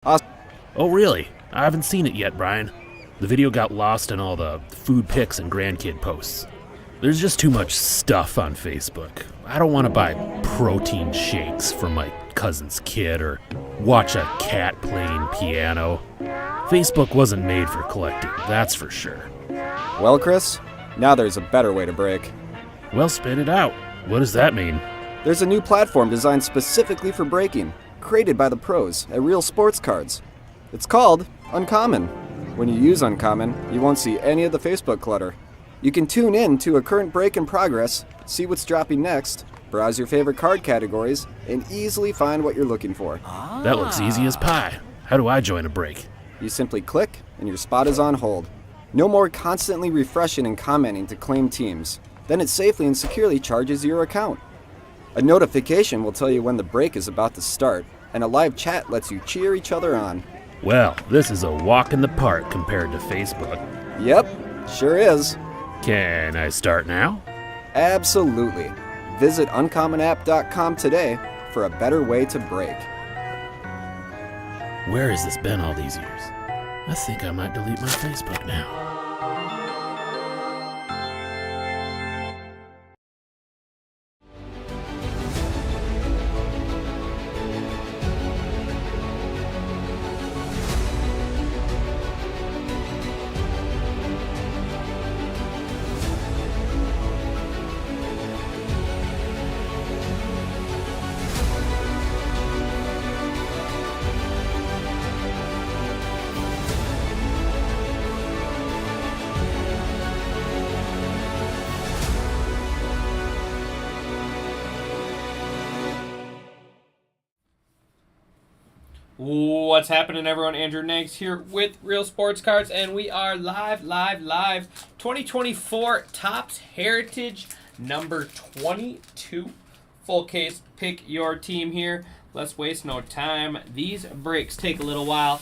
Awesome. Oh, really? I haven't seen it yet, Brian. The video got lost in all the food pics and grandkid posts. There's just too much stuff on Facebook. I don't want to buy protein shakes for my cousin's kid or watch a cat playing piano. Facebook wasn't made for collecting, that's for sure. Well, Chris, now there's a better way to break. Well, spit it out. What does that mean? There's a new platform designed specifically for breaking, created by the pros at Real Sports Cards. It's called Uncommon. When you use Uncommon, you won't see any of the Facebook clutter. You can tune in to a current break in progress, see what's dropping next, browse your favorite card categories, and easily find what you're looking for. That looks easy as pie. How do I join a break? You simply click, and your spot is on hold. No more constantly refreshing and commenting to claim teams. Then it safely and securely charges your account. A notification will tell you when the break is about to start, and a live chat lets you cheer each other on. Well, this is a walk in the park compared to Facebook. Yep, sure is. Can I start now? Absolutely. Visit uncommonapp.com today for a better way to break. Where has this been all these years? I think I might delete my Facebook now. What's happening, everyone? Andrew Nags here with Real Sports Cards, and we are live. 2024 Topps Heritage number 22. Full case, pick your team here. Let's waste no time. These breaks take a little while.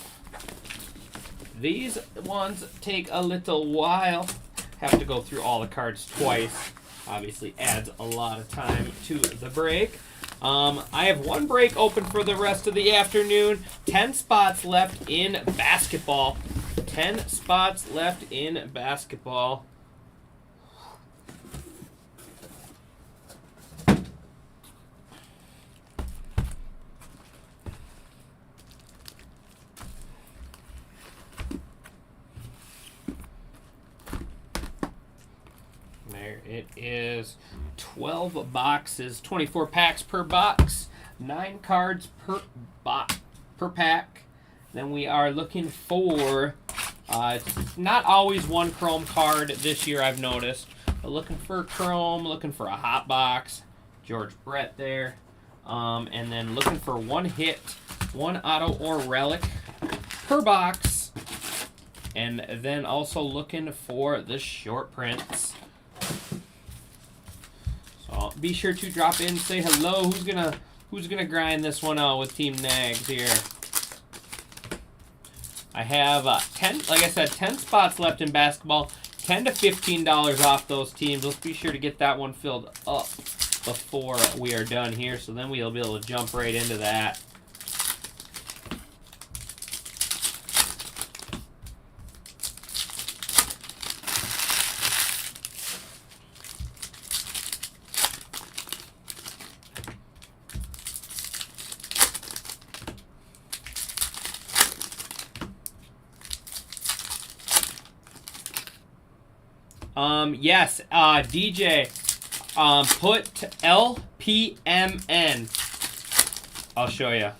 These ones take a little while. Have to go through all the cards twice. Obviously adds a lot of time to the break. I have one break open for the rest of the afternoon. 10 spots left in basketball. 10 spots left in basketball. There it is. 12 boxes, 24 packs per box, 9 cards per pack. Then we are looking for, it's not always one chrome card this year, I've noticed. But looking for chrome, looking for a hot box, George Brett there. And then looking for one hit, one auto or relic per box. And then also looking for the short prints. So be sure to drop in, say hello. Who's gonna grind this one out with Team Nags here? I have 10, like I said, 10 spots left in basketball. $10 to $15 off those teams. Let's be sure to get that one filled up before we are done here. So then we'll be able to jump right into that. Yes, DJ, put LPMN. I'll show you.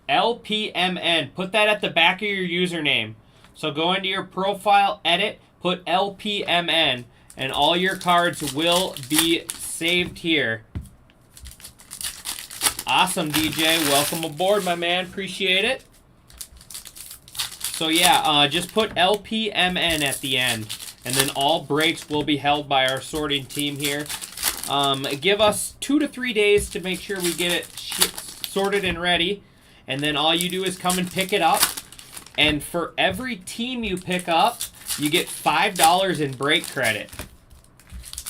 LPMN. Put that at the back of your username. So go into your profile, edit, put LPMN, and all your cards will be saved here. Awesome, DJ. Welcome aboard, my man. Appreciate it. So yeah, just put LPMN at the end, and then all breaks will be held by our sorting team here. Give us 2 to 3 days to make sure we get it sorted and ready, and then all you do is come and pick it up. And for every team you pick up, you get $5 in break credit.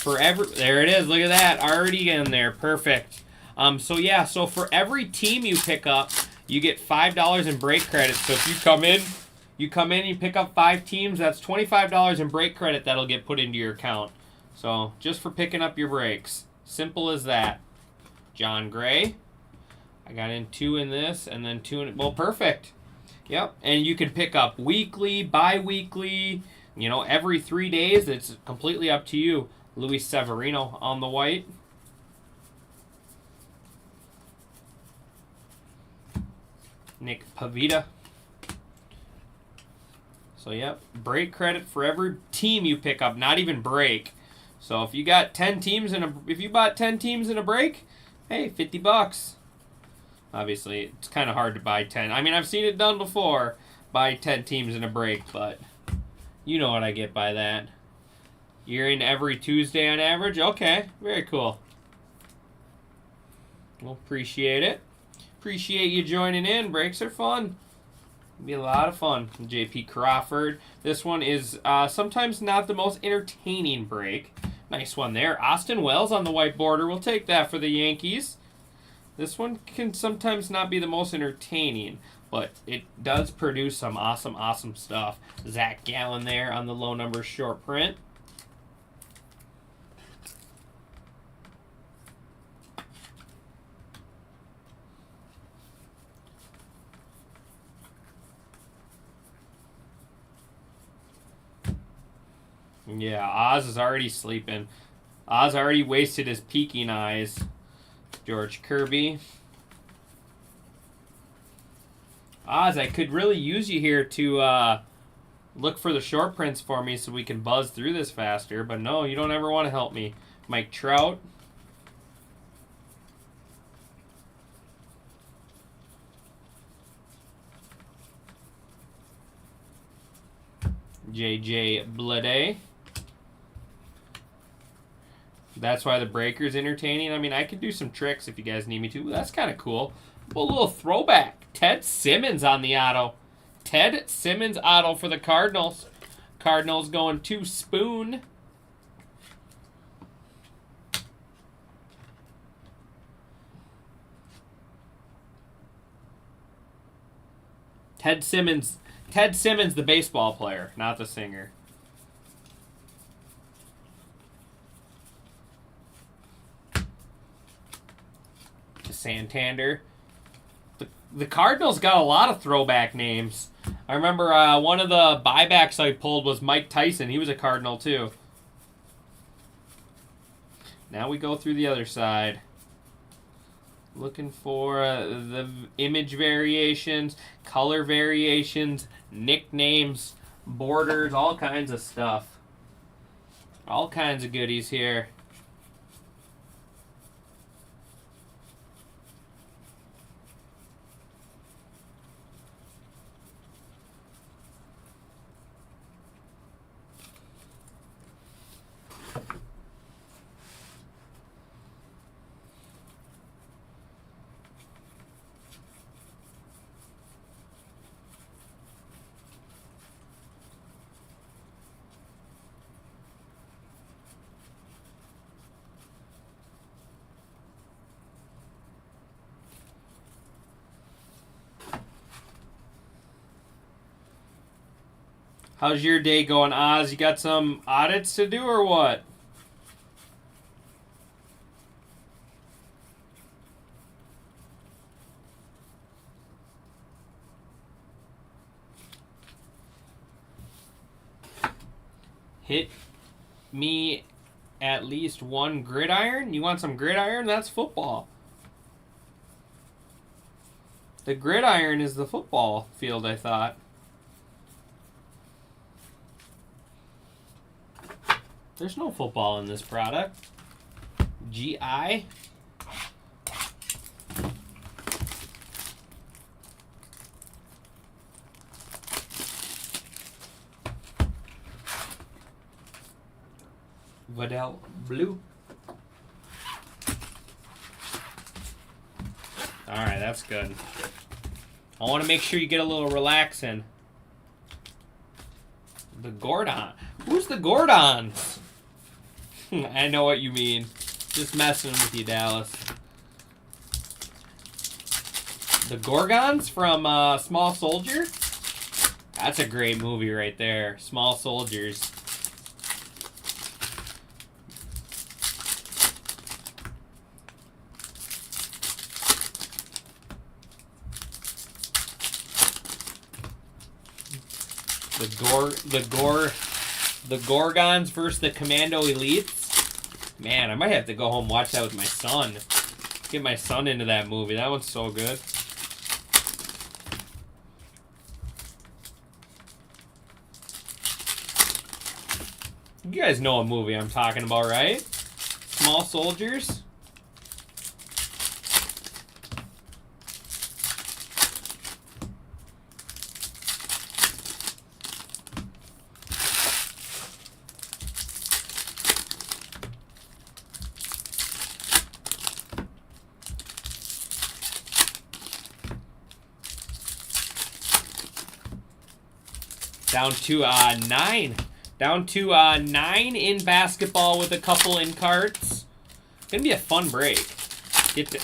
There it is. Look at that. Already in there. Perfect. So yeah, so for every team you pick up, you get $5 in break credit. So if you come in, you pick up 5 teams, that's $25 in break credit that'll get put into your account. So just for picking up your breaks. Simple as that. John Gray. I got in 2 in this and then 2 in, well, perfect. Yep, and you can pick up weekly, bi-weekly, you know, every 3 days. It's completely up to you. Luis Severino on the white. Nick Pavita. So, yep, break credit for every team you pick up, not even break. So, if you got 10 teams if you bought 10 teams in a break, hey, $50. Obviously, it's kind of hard to buy 10. I mean, I've seen it done before, buy 10 teams in a break, but you know what I get by that. You're in every Tuesday on average? Okay, very cool. Well, appreciate it. Appreciate you joining in. Breaks are fun. It'll be a lot of fun. J.P. Crawford. This one is sometimes not the most entertaining break. Nice one there. Austin Wells on the white border. We'll take that for the Yankees. This one can sometimes not be the most entertaining, but it does produce some awesome, awesome stuff. Zach Gallen there on the low number short print. Yeah, Oz is already sleeping. Oz already wasted his peeking eyes. George Kirby. Oz, I could really use you here to look for the short prints for me so we can buzz through this faster. But no, you don't ever want to help me. Mike Trout. J.J. Bleday. That's why the breaker's entertaining. I mean, I could do some tricks if you guys need me to. That's kind of cool. A little throwback. Ted Simmons on the auto. Ted Simmons auto for the Cardinals. Cardinals going to Spoon. Ted Simmons, the baseball player, not the singer. Santander. The Cardinals got a lot of throwback names. I remember one of the buybacks I pulled was Mike Tyson. He was a Cardinal too. Now we go through the other side. Looking for the image variations, color variations, nicknames, borders, all kinds of stuff. All kinds of goodies here. How's your day going, Oz? You got some audits to do or what? Hit me at least one gridiron? You want some gridiron? That's football. The gridiron is the football field, I thought. There's no football in this product. GI. Vidal Blue. Alright, that's good. I want to make sure you get a little relaxing. The Gordon. Who's the Gordons? I know what you mean. Just messing with you, Dallas. The Gorgons from Small Soldier? That's a great movie right there. Small Soldiers. The Gorgons versus the Commando Elites. Man, I might have to go home and watch that with my son. Get my son into that movie. That one's so good. You guys know what movie I'm talking about, right? Small Soldiers. Down to 9. Down to 9 in basketball with a couple in carts. Gonna be a fun break.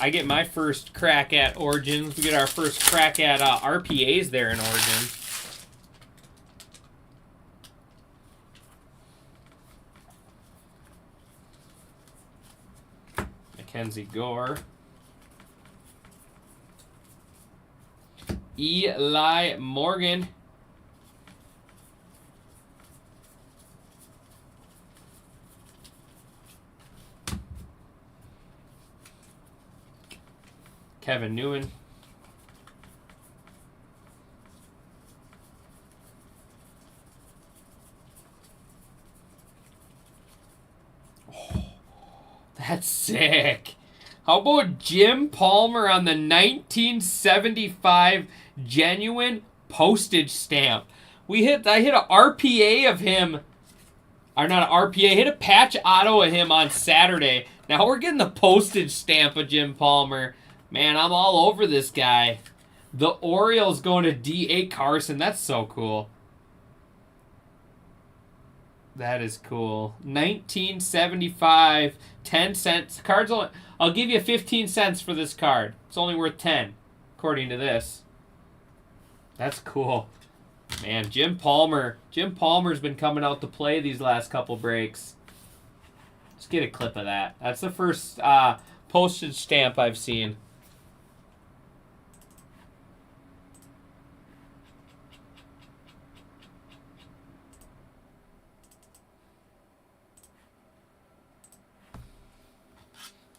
I get my first crack at Origins. We get our first crack at RPAs there in Origins. Mackenzie Gore. Eli Morgan. Kevin Newen. Oh, that's sick. How about Jim Palmer on the 1975 genuine postage stamp? I hit a RPA of him. Or not an RPA, hit a patch auto of him on Saturday. Now we're getting the postage stamp of Jim Palmer. Man, I'm all over this guy. The Orioles going to D.A. Carson. That's so cool. That is cool. 1975, 10 cents. Cards only, I'll give you 15 cents for this card. It's only worth 10, according to this. That's cool. Man, Jim Palmer. Jim Palmer's been coming out to play these last couple breaks. Let's get a clip of that. That's the first postage stamp I've seen.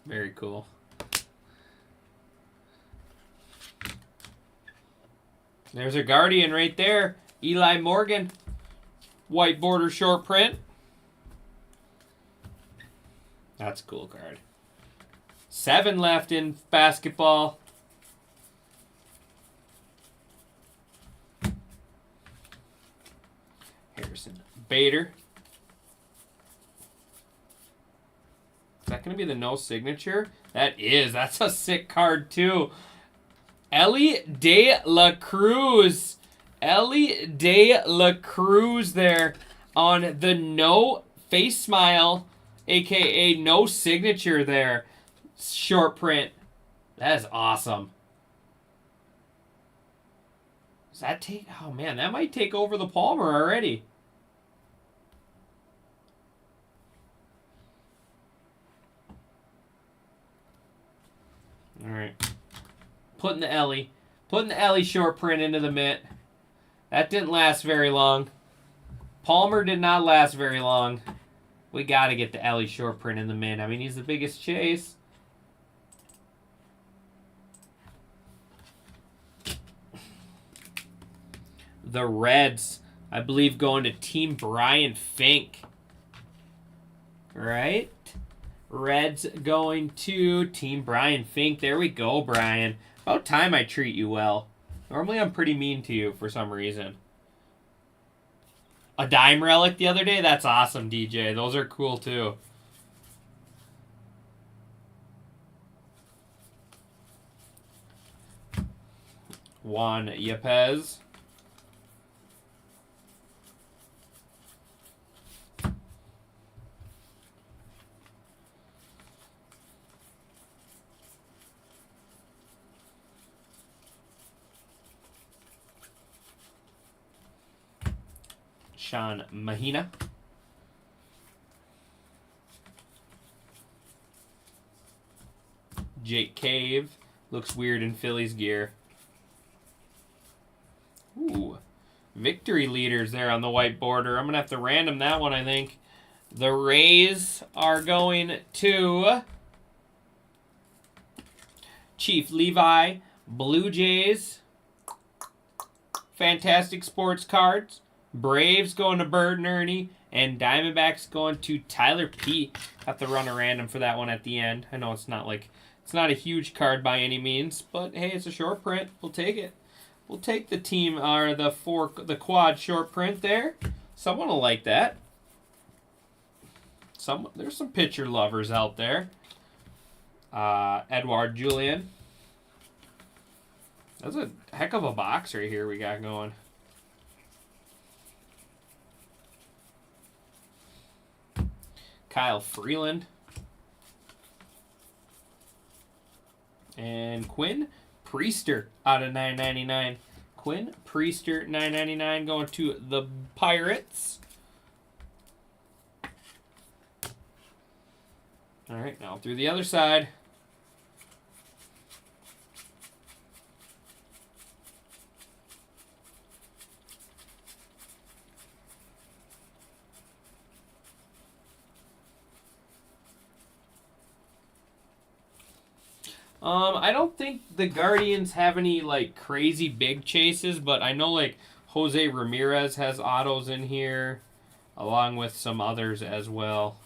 Very cool. There's a Guardian right there. Eli Morgan. White border short print. That's a cool card. 7 left in basketball. Harrison Bader. Is that going to be the no signature? That is. That's a sick card, too. Ellie De La Cruz. Ellie De La Cruz there on the no face smile, a.k.a. no signature there. Short print. That is awesome. Does that take... Oh, man, that might take over the Palmer already. All right. Putting the Ellie short print into the mitt. That didn't last very long. Palmer did not last very long. We got to get the Ellie short print in the mitt. I mean, he's the biggest chase. The Reds, I believe, going to Team Brian Fink. Right? Reds going to Team Brian Fink. There we go, Brian. About time I treat you well. Normally I'm pretty mean to you for some reason. A dime relic the other day? That's awesome, DJ. Those are cool too. Juan Yepez. Sean Mahina. Jake Cave. Looks weird in Phillies gear. Ooh. Victory leaders there on the white border. I'm going to have to random that one, I think. The Rays are going to Chief Levi. Blue Jays. Fantastic Sports Cards. Braves going to Bird and Ernie. And Diamondbacks going to Tyler P. Have to run a random for that one at the end. I know it's not a huge card by any means, but hey, it's a short print. We'll take it. We'll take the team or the quad short print there. Someone will like that. There's some pitcher lovers out there. Edouard Julien. That's a heck of a box right here we got going. Kyle Freeland. And Quinn Priester out of $9.99. Quinn Priester, $9.99, going to the Pirates. All right, now through the other side. I don't think the Guardians have any like crazy big chases, but I know like Jose Ramirez has autos in here, along with some others as well.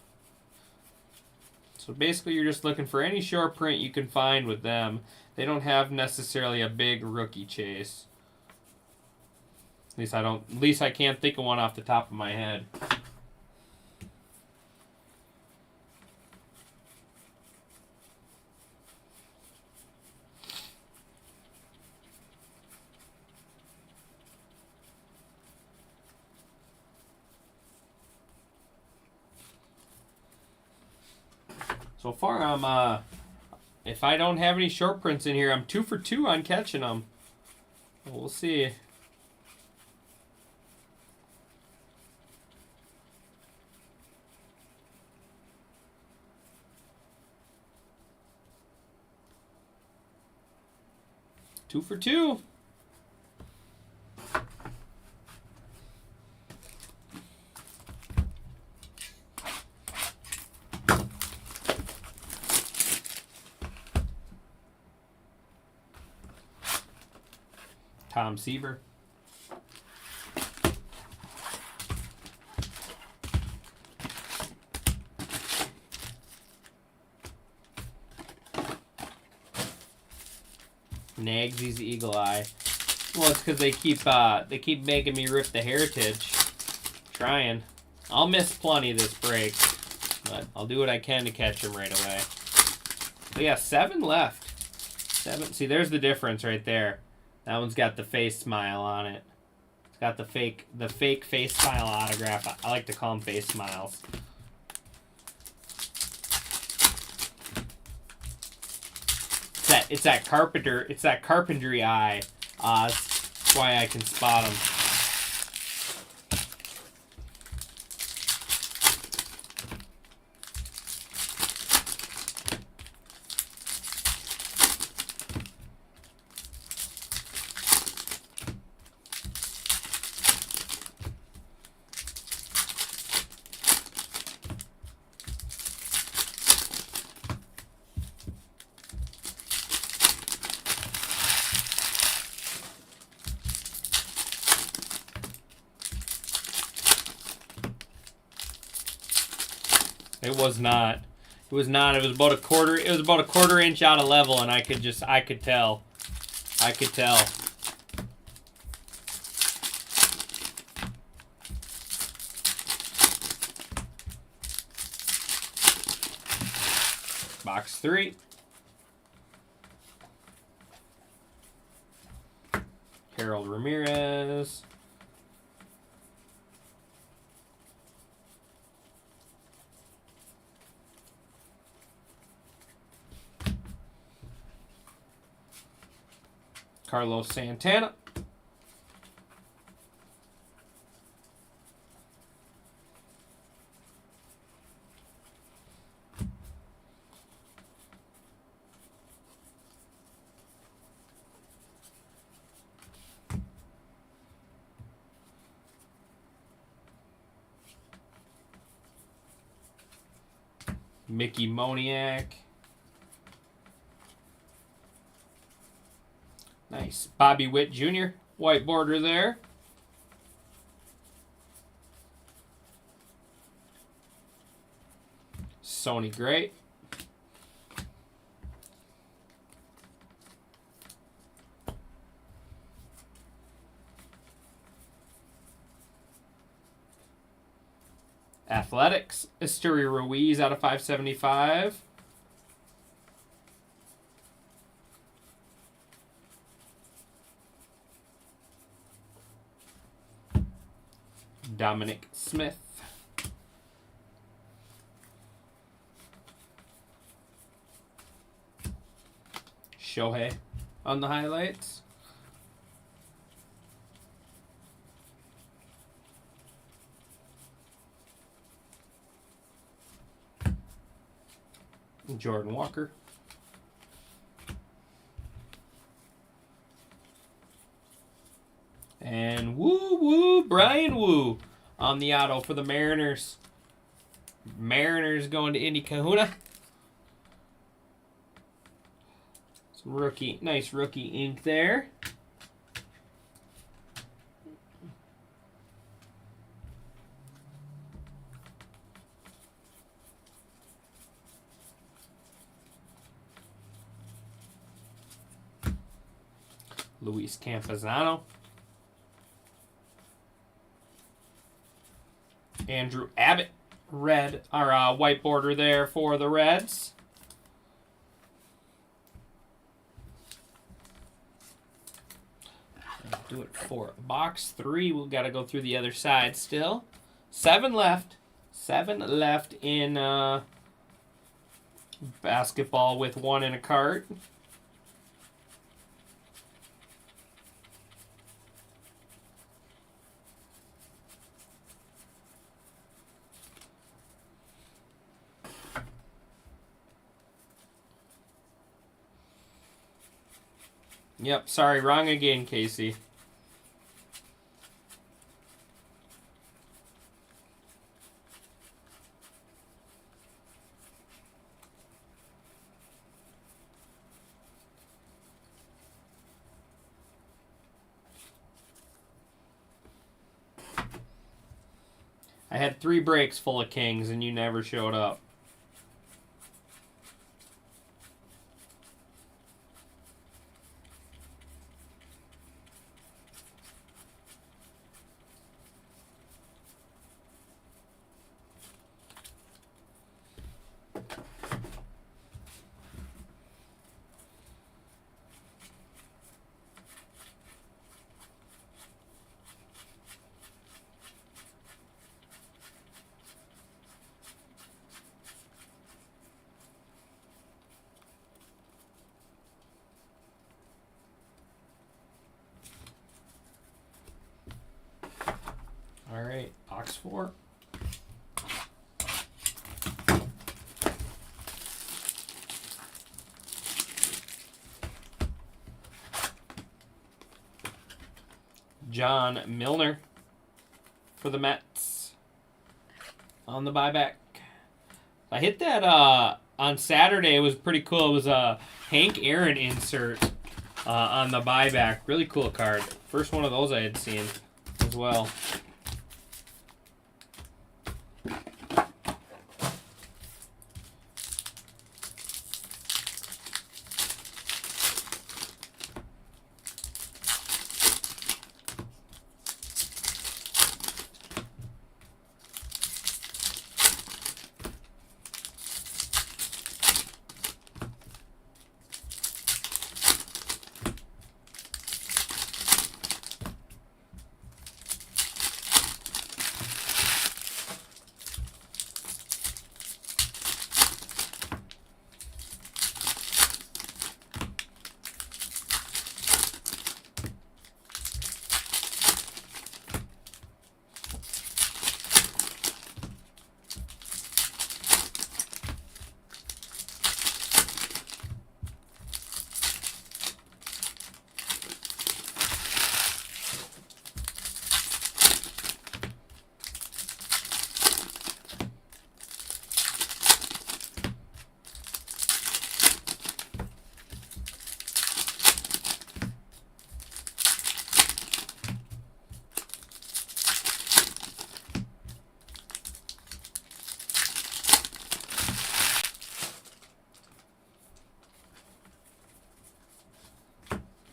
So basically, you're just looking for any short print you can find with them. They don't have necessarily a big rookie chase. At least I can't think of one off the top of my head. So far, if I don't have any short prints in here, I'm 2 for 2 on catching them. We'll see. Two for 2. Tom Seaver. Nagsy's Eagle Eye. Well, it's because they keep making me rip the Heritage. Trying. I'll miss plenty this break, but I'll do what I can to catch them right away. But yeah, 7 left. 7. See, there's the difference right there. That one's got the face smile on it. It's got the fake face smile autograph. I like to call them face smiles. It's that carpentry eye. That's why I can spot them. It was not. It was not. It was about a quarter. It was about a quarter inch out of level, and I could tell. I could tell. Box 3. Harold Ramirez. Carlos Santana. Mickey Moniak. Nice. Bobby Witt Jr. White border there. Sony Gray. Athletics. Esteury Ruiz out of 575. Dominic Smith. Shohei on the highlights. Jordan Walker. And woo, Brian Woo on the auto for the Mariners. Mariners going to Indy Kahuna. Some rookie, nice rookie ink there. Luis Campazano. Andrew Abbott, red or white border there for the Reds. Do it for box 3. We've got to go through the other side still. 7 left. 7 left in basketball with 1 in a cart. Yep, sorry, wrong again, Casey. I had 3 breaks full of kings and you never showed up. All right, box 4. John Milner for the Mets on the buyback. I hit that on Saturday. It was pretty cool. It was a Hank Aaron insert on the buyback. Really cool card. First one of those I had seen as well.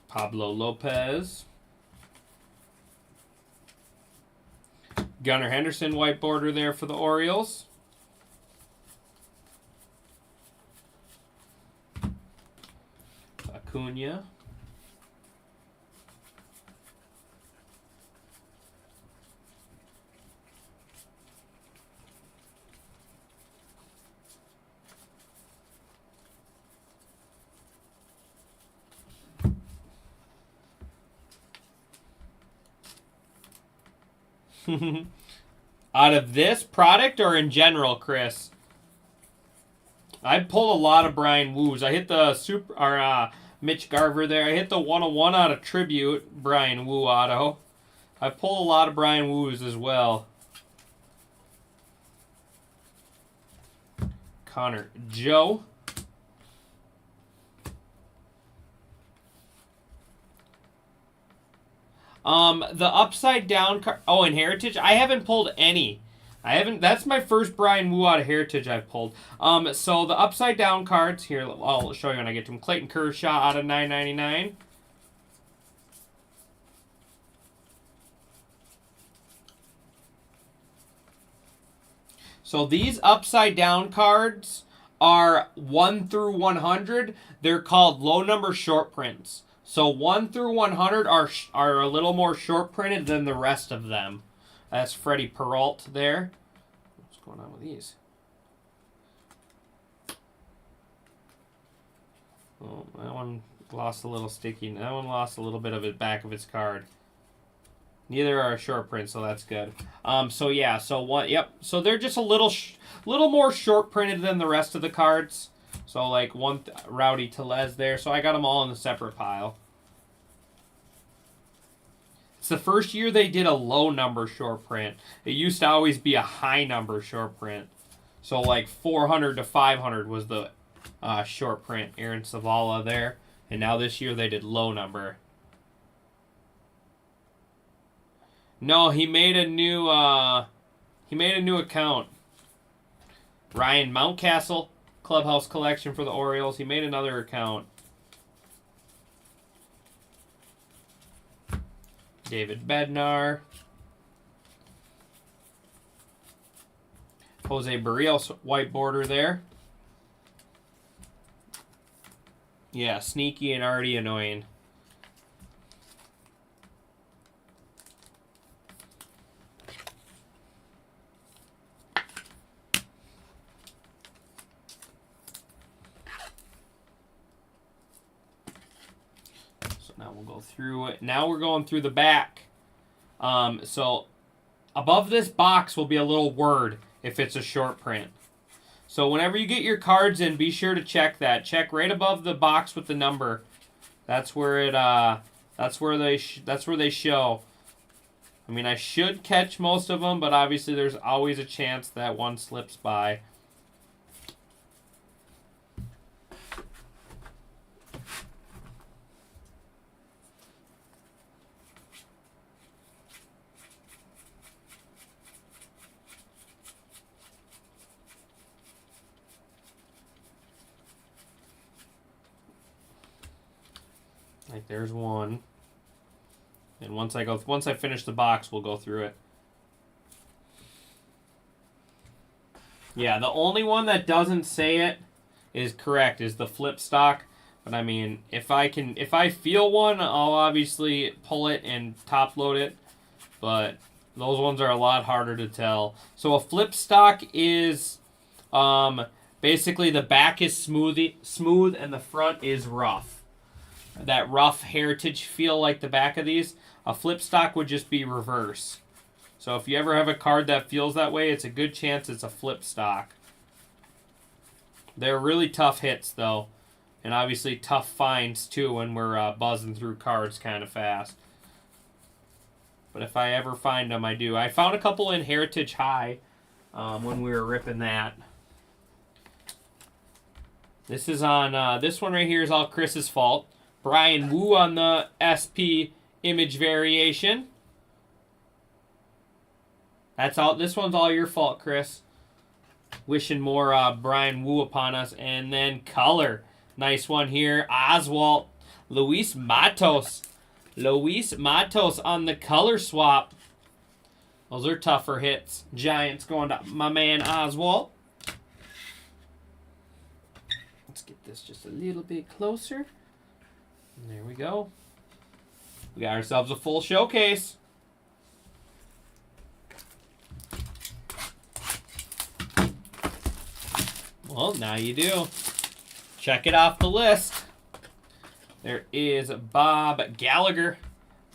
Pablo Lopez. Gunnar Henderson, white border there for the Orioles. Acuna. Out of this product or in general, Chris? I pulled a lot of Brian Woos. I hit the Mitch Garver there. I hit the 101 out of Tribute, Brian Woo auto. I pulled a lot of Brian Woos as well. Connor Joe. The upside down card. Oh, in Heritage, I haven't pulled any. That's my first Brian Woo out of Heritage I've pulled. So the upside down cards here, I'll show you when I get to them. Clayton Kershaw out of 999. So these upside down cards are 1 through 100. They're called low number short prints. So 1 through 100 are a little more short printed than the rest of them. That's Freddie Peralta there. What's going on with these? Oh, that one lost a little sticky. That one lost a little bit of the back of its card. Neither are a short print, so that's good. So yeah, so one, yep. So they're just a little more short printed than the rest of the cards. So like one Rowdy Tellez there. So I got them all in a separate pile. It's the first year they did a low number short print. It used to always be a high number short print. So like 400 to 500 was the short print. Aaron Savala there. And now this year they did low number. No, he made a new account. Ryan Mountcastle, Clubhouse Collection for the Orioles. He made another account. David Bednar. Jose Barrios, white border there. Yeah, sneaky and already annoying. Now we'll go through it. Now we're going through the back. So above this box will be a little word if it's a short print. So whenever you get your cards in, be sure to check that. Check right above the box with the number. That's where it. That's where they show. I mean, I should catch most of them, but obviously there's always a chance that one slips by. Like there's one. And once I finish the box, we'll go through it. Yeah, the only one that doesn't say it is correct, is the flip stock. But I mean, if I feel one, I'll obviously pull it and top load it. But those ones are a lot harder to tell. So a flip stock is basically the back is smooth and the front is rough. That rough heritage feel like the back of these. A flip stock would just be reverse. So if you ever have a card that feels that way, it's a good chance it's a flip stock. They're really tough hits though. And obviously tough finds too when we're buzzing through cards kind of fast. But if I ever find them, I do. I found a couple in Heritage High when we were ripping that. This is on, this one right here is all Chris's fault. Brian Woo on the SP image variation. That's all. This one's all your fault, Chris. Wishing more Brian Woo upon us. And then color. Nice one here. Oswalt Luis Matos. Luis Matos on the color swap. Those are tougher hits. Giants going to my man Oswald. Let's get this just a little bit closer. And there we go. We got ourselves a full showcase. Well, now you do. Check it off the list. There is Bob Gallagher.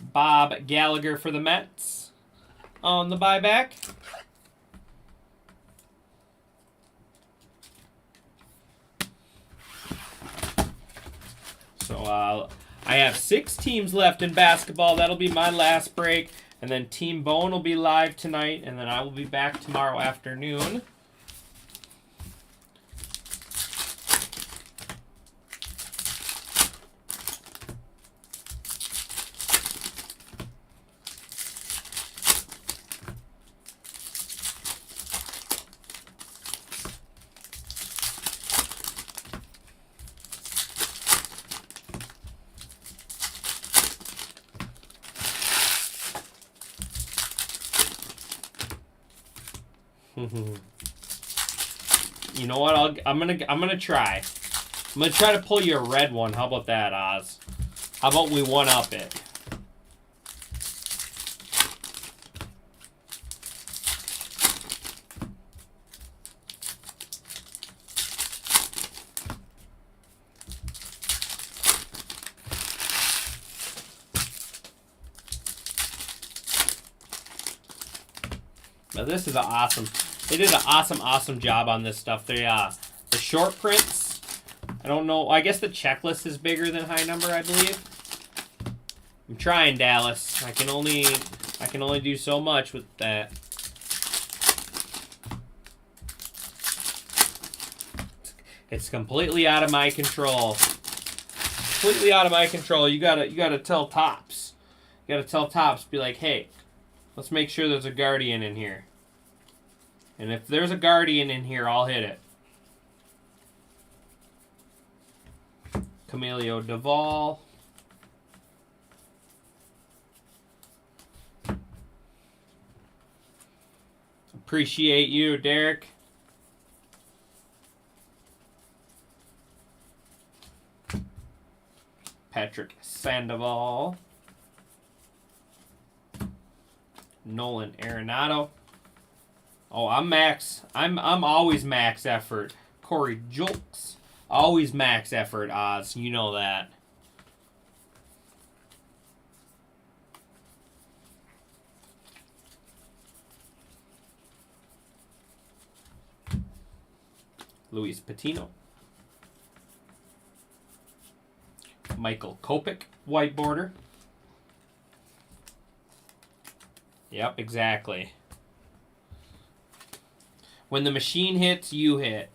Bob Gallagher for the Mets on the buyback. So I have 6 teams left in basketball. That'll be my last break. And then Team Bone will be live tonight. And then I will be back tomorrow afternoon. You know what? I'm gonna try. I'm gonna try to pull you a red one. How about that, Oz? How about we one up it? Now this is awesome. They did an awesome job on this stuff. The short prints, I don't know. I guess the checklist is bigger than high number, I believe. I'm trying, Dallas. I can only do so much with that. It's completely out of my control. Completely out of my control. You gotta tell Topps. You gotta tell Topps, be like, hey, let's make sure there's a Guardian in here. And if there's a Guardian in here, I'll hit it. Camilo Duvall. Appreciate you, Derek. Patrick Sandoval. Nolan Arenado. Oh, I'm max. I'm always max effort. Corey Julks. Always max effort, Oz. You know that. Luis Patino. Michael Kopech, white border. Yep, exactly. When the machine hits, you hit.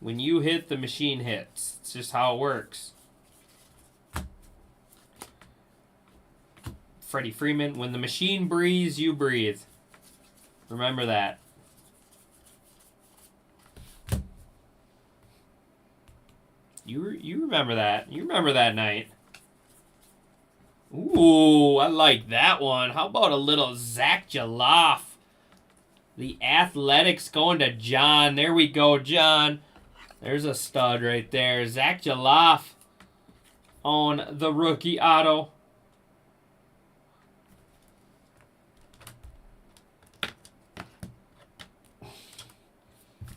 When you hit, the machine hits. It's just how it works. Freddie Freeman, when the machine breathes, you breathe. Remember that. You remember that. You remember that night. Ooh, I like that one. How about a little Zach Jaloff? The Athletics going to John. There we go, John. There's a stud right there. Zach Jaloff on the rookie auto.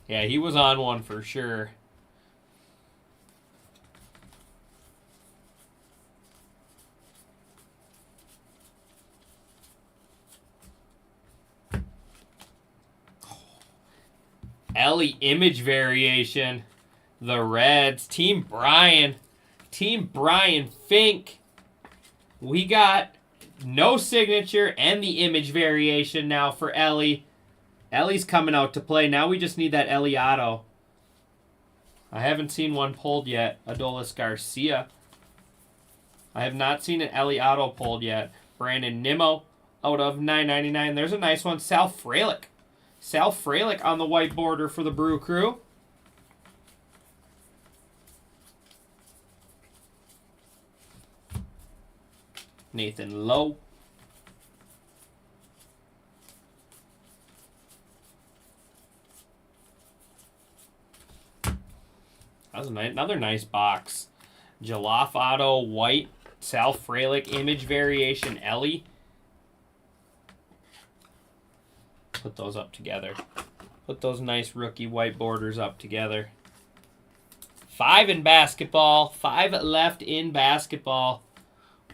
Yeah, he was on one for sure. Ellie image variation. The Reds. Team Brian. Team Brian Fink. We got no signature and the image variation now for Ellie. Ellie's coming out to play. Now we just need that Ellie auto. I haven't seen one pulled yet. Adolis Garcia. I have not seen an Ellie auto pulled yet. Brandon Nimmo out of $9.99. There's a nice one. Sal Frelick. Sal Frelick on the white border for the Brew Crew. Nathan Lowe. That was another nice box. Jaloff Auto White, Sal Frelick Image Variation Ellie. Put those up together. Put those nice rookie white borders up together. 5 in basketball. 5 left in basketball.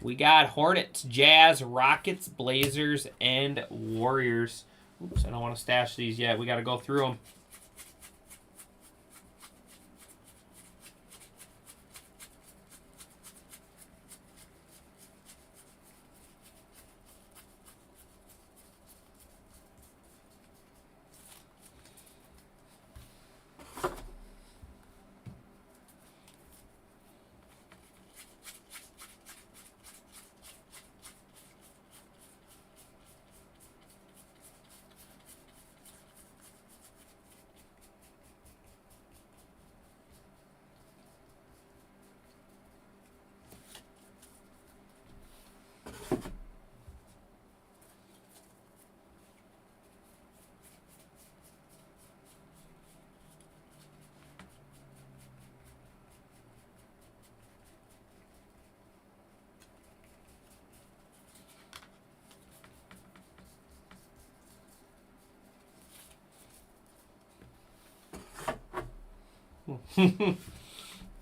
We got Hornets, Jazz, Rockets, Blazers, and Warriors. Oops, I don't want to stash these yet. We got to go through them.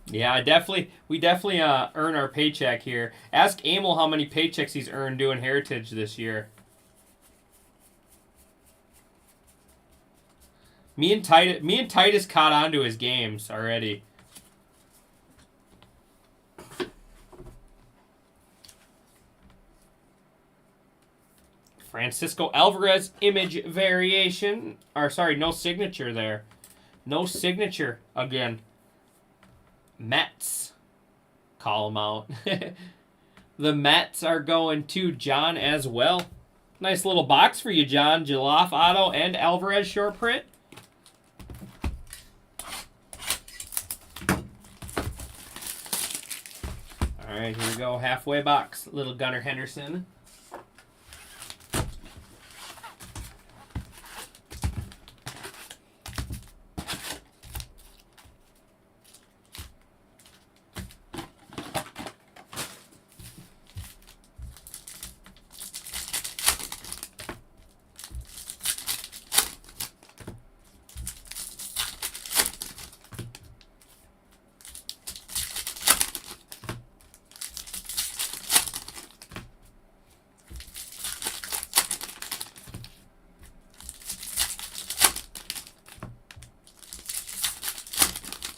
Yeah, we definitely earn our paycheck here. Ask Emil how many paychecks he's earned doing Heritage this year. Me and Titus caught on to his games already. Francisco Alvarez Image Variation. Or sorry, no signature there. No signature again. Mets. Call them out. The Mets are going to John as well. Nice little box for you, John. Jaloff Auto and Alvarez short print. All right, here we go. Halfway box. Little Gunnar Henderson.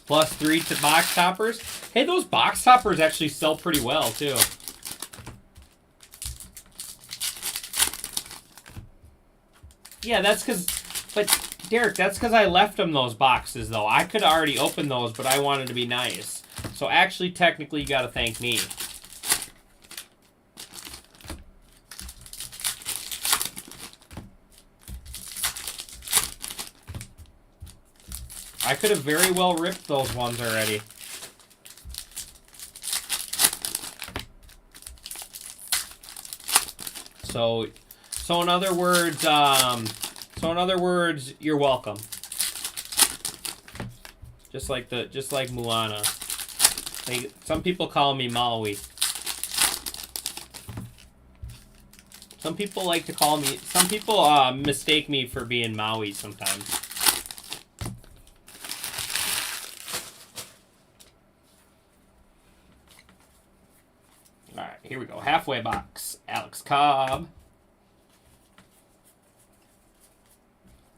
+3 to box toppers. Hey, those box toppers actually sell pretty well, too. Yeah, that's because... But, Derek, that's because I left them those boxes, though. I could already open those, but I wanted to be nice. So, actually, technically, you got to thank me. I could have very well ripped those ones already. So in other words, you're welcome. Just like Moana. Some people call me Maui. Some people like to call me. Some people mistake me for being Maui sometimes. Here we go. Halfway box. Alex Cobb.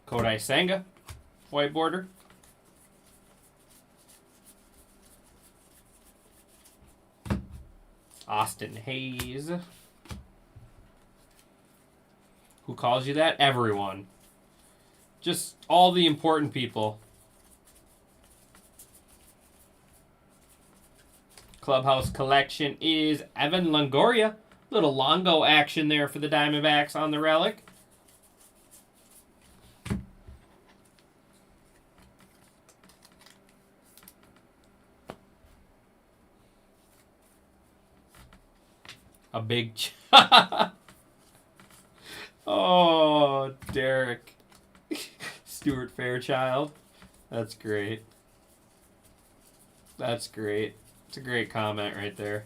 Kodai Senga. White border. Austin Hayes. Who calls you that? Everyone. Just all the important people. Clubhouse collection is Evan Longoria. Little Longo action there for the Diamondbacks on the relic. A big... Oh, Derek. Stuart Fairchild. That's great. That's great. It's a great comment right there.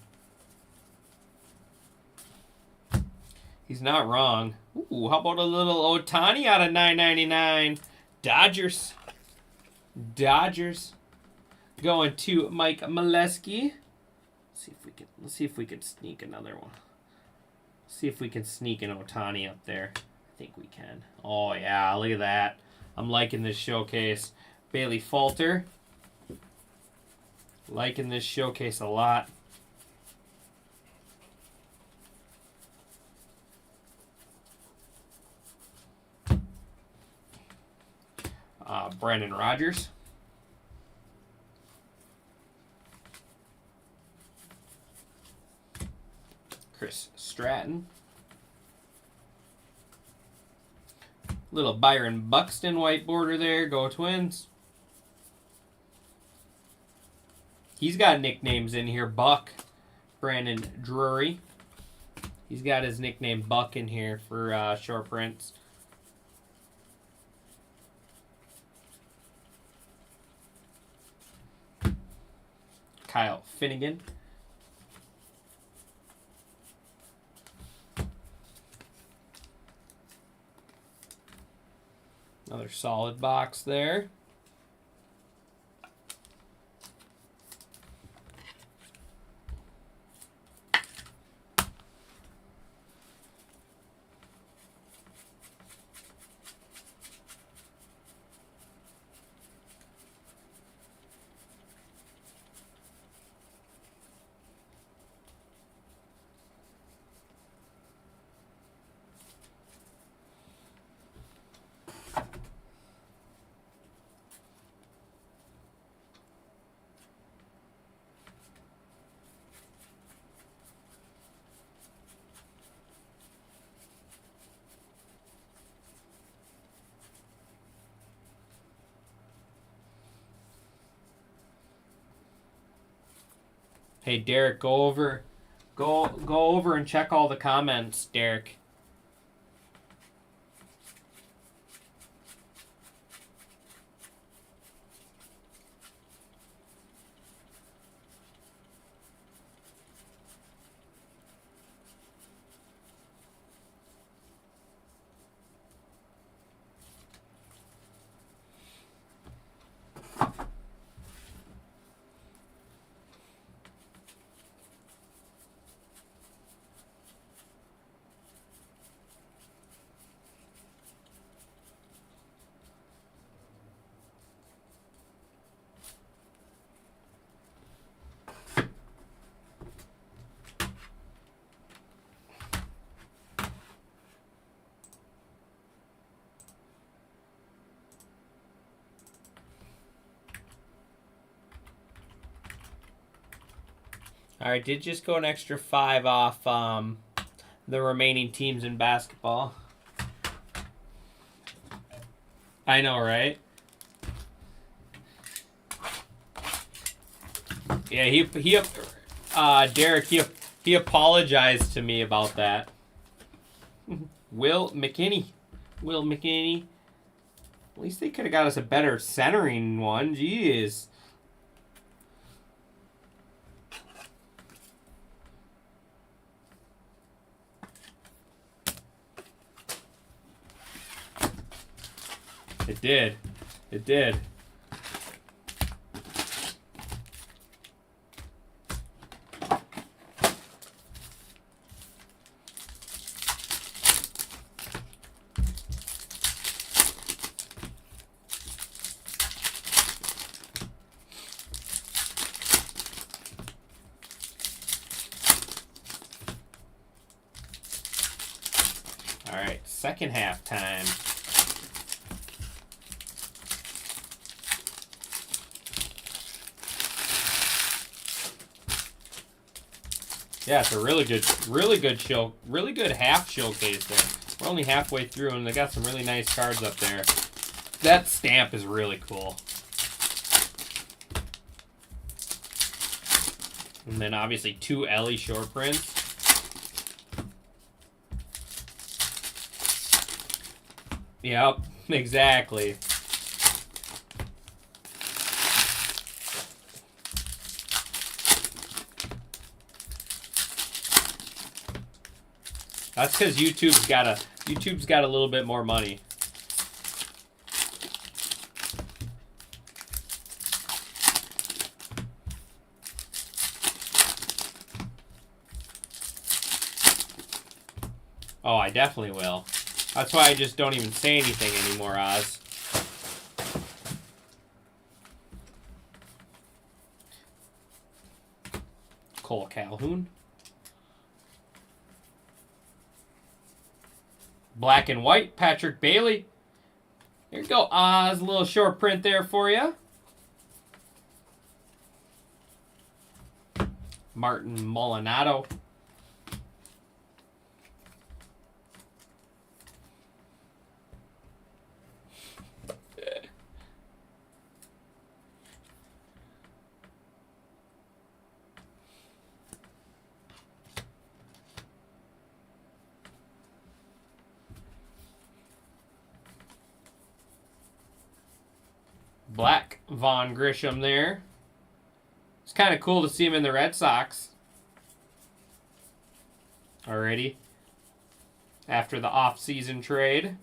He's not wrong. Ooh, how about a little Ohtani out of $9.99? Dodgers. Dodgers. Going to Mike Molesky. Let's see if we can sneak another one. See if we can sneak an Ohtani up there. I think we can. Oh, yeah. Look at that. I'm liking this showcase. Bailey Falter. Liking this showcase a lot. Brandon Rogers. Chris Stratton. Little Byron Buxton white border there. Go Twins. He's got nicknames in here. Buck. Brandon Drury. He's got his nickname Buck in here for short prints. Kyle Finnegan. Another solid box there. Hey Derek, go over and check all the comments, Derek. All right, did just go an extra 5 off the remaining teams in basketball. I know, right? Yeah, Derek, he apologized to me about that. Will McKinney. At least they could have got us a better centering one. Jeez. It did. It did. All right, second half time. Yeah, it's a really good half showcase there. We're only halfway through, and they got some really nice cards up there. That stamp is really cool. And then obviously 2 Ellie short prints. Yep, exactly. That's because YouTube's got a little bit more money. Oh, I definitely will. That's why I just don't even say anything anymore, Oz. Cole Calhoun. Black and white, Patrick Bailey. Here you go, Oz. A little short print there for you. Martin Molinado. Black Vaughn Grisham there. It's kind of cool to see him in the Red Sox. Already. After the off-season trade.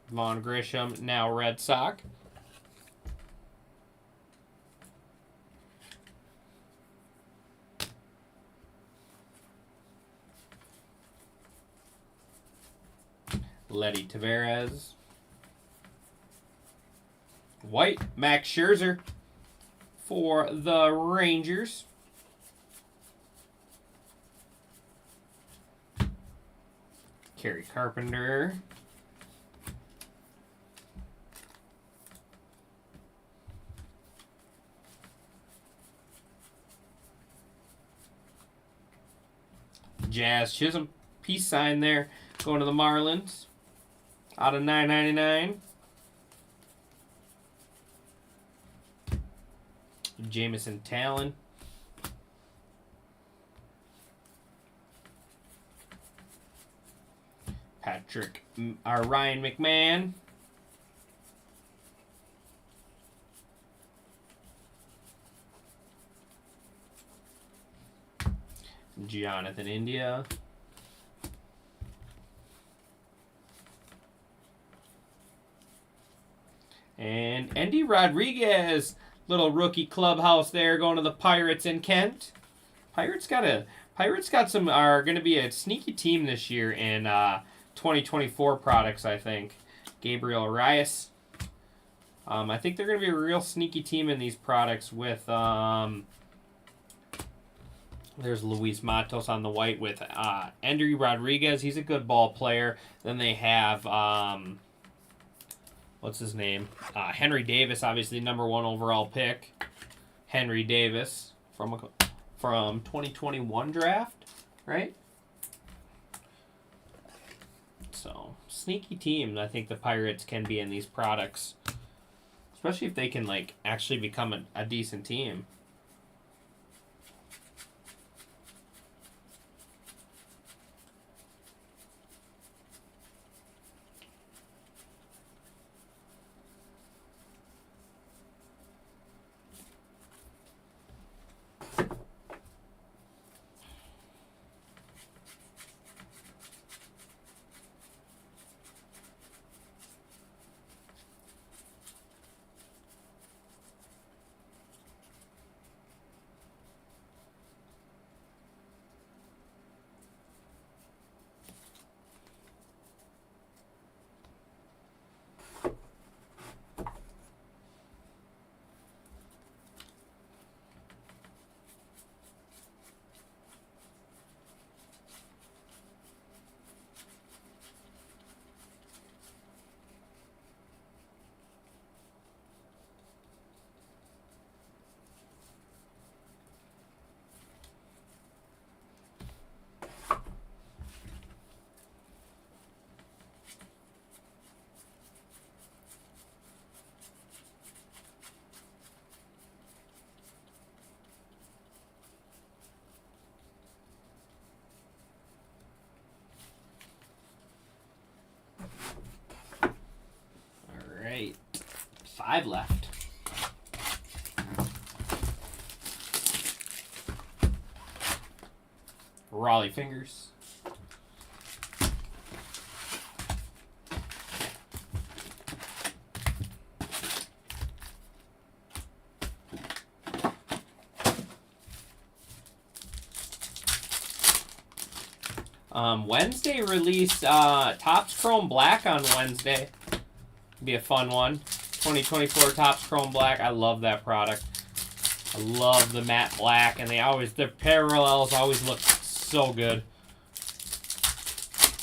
Vaughn Grisham, now Red Sox. Letty Tavares. White, Max Scherzer for the Rangers. Kerry Carpenter. Jazz Chisholm, peace sign there, going to the Marlins. Out of $9.99. Jameson Talon. Ryan McMahon. Jonathan India. And Endy Rodriguez, little rookie clubhouse there, going to the Pirates in Kent. Pirates are going to be a sneaky team this year in 2024 products, I think. Gabriel Arias. I think they're going to be a real sneaky team in these products with, there's Luis Matos on the white with Endy Rodriguez. He's a good ball player. Then they have, what's his name? Henry Davis, obviously number 1 overall pick. Henry Davis from 2021 draft, right? So, sneaky team I think the Pirates can be in these products. Especially if they can, like, actually become a decent team. 5 left. Raleigh fingers. Wednesday release Topps Chrome Black on Wednesday. Be a fun one. 2024 Topps Chrome Black. I love that product. I love the matte black, and their parallels always look so good.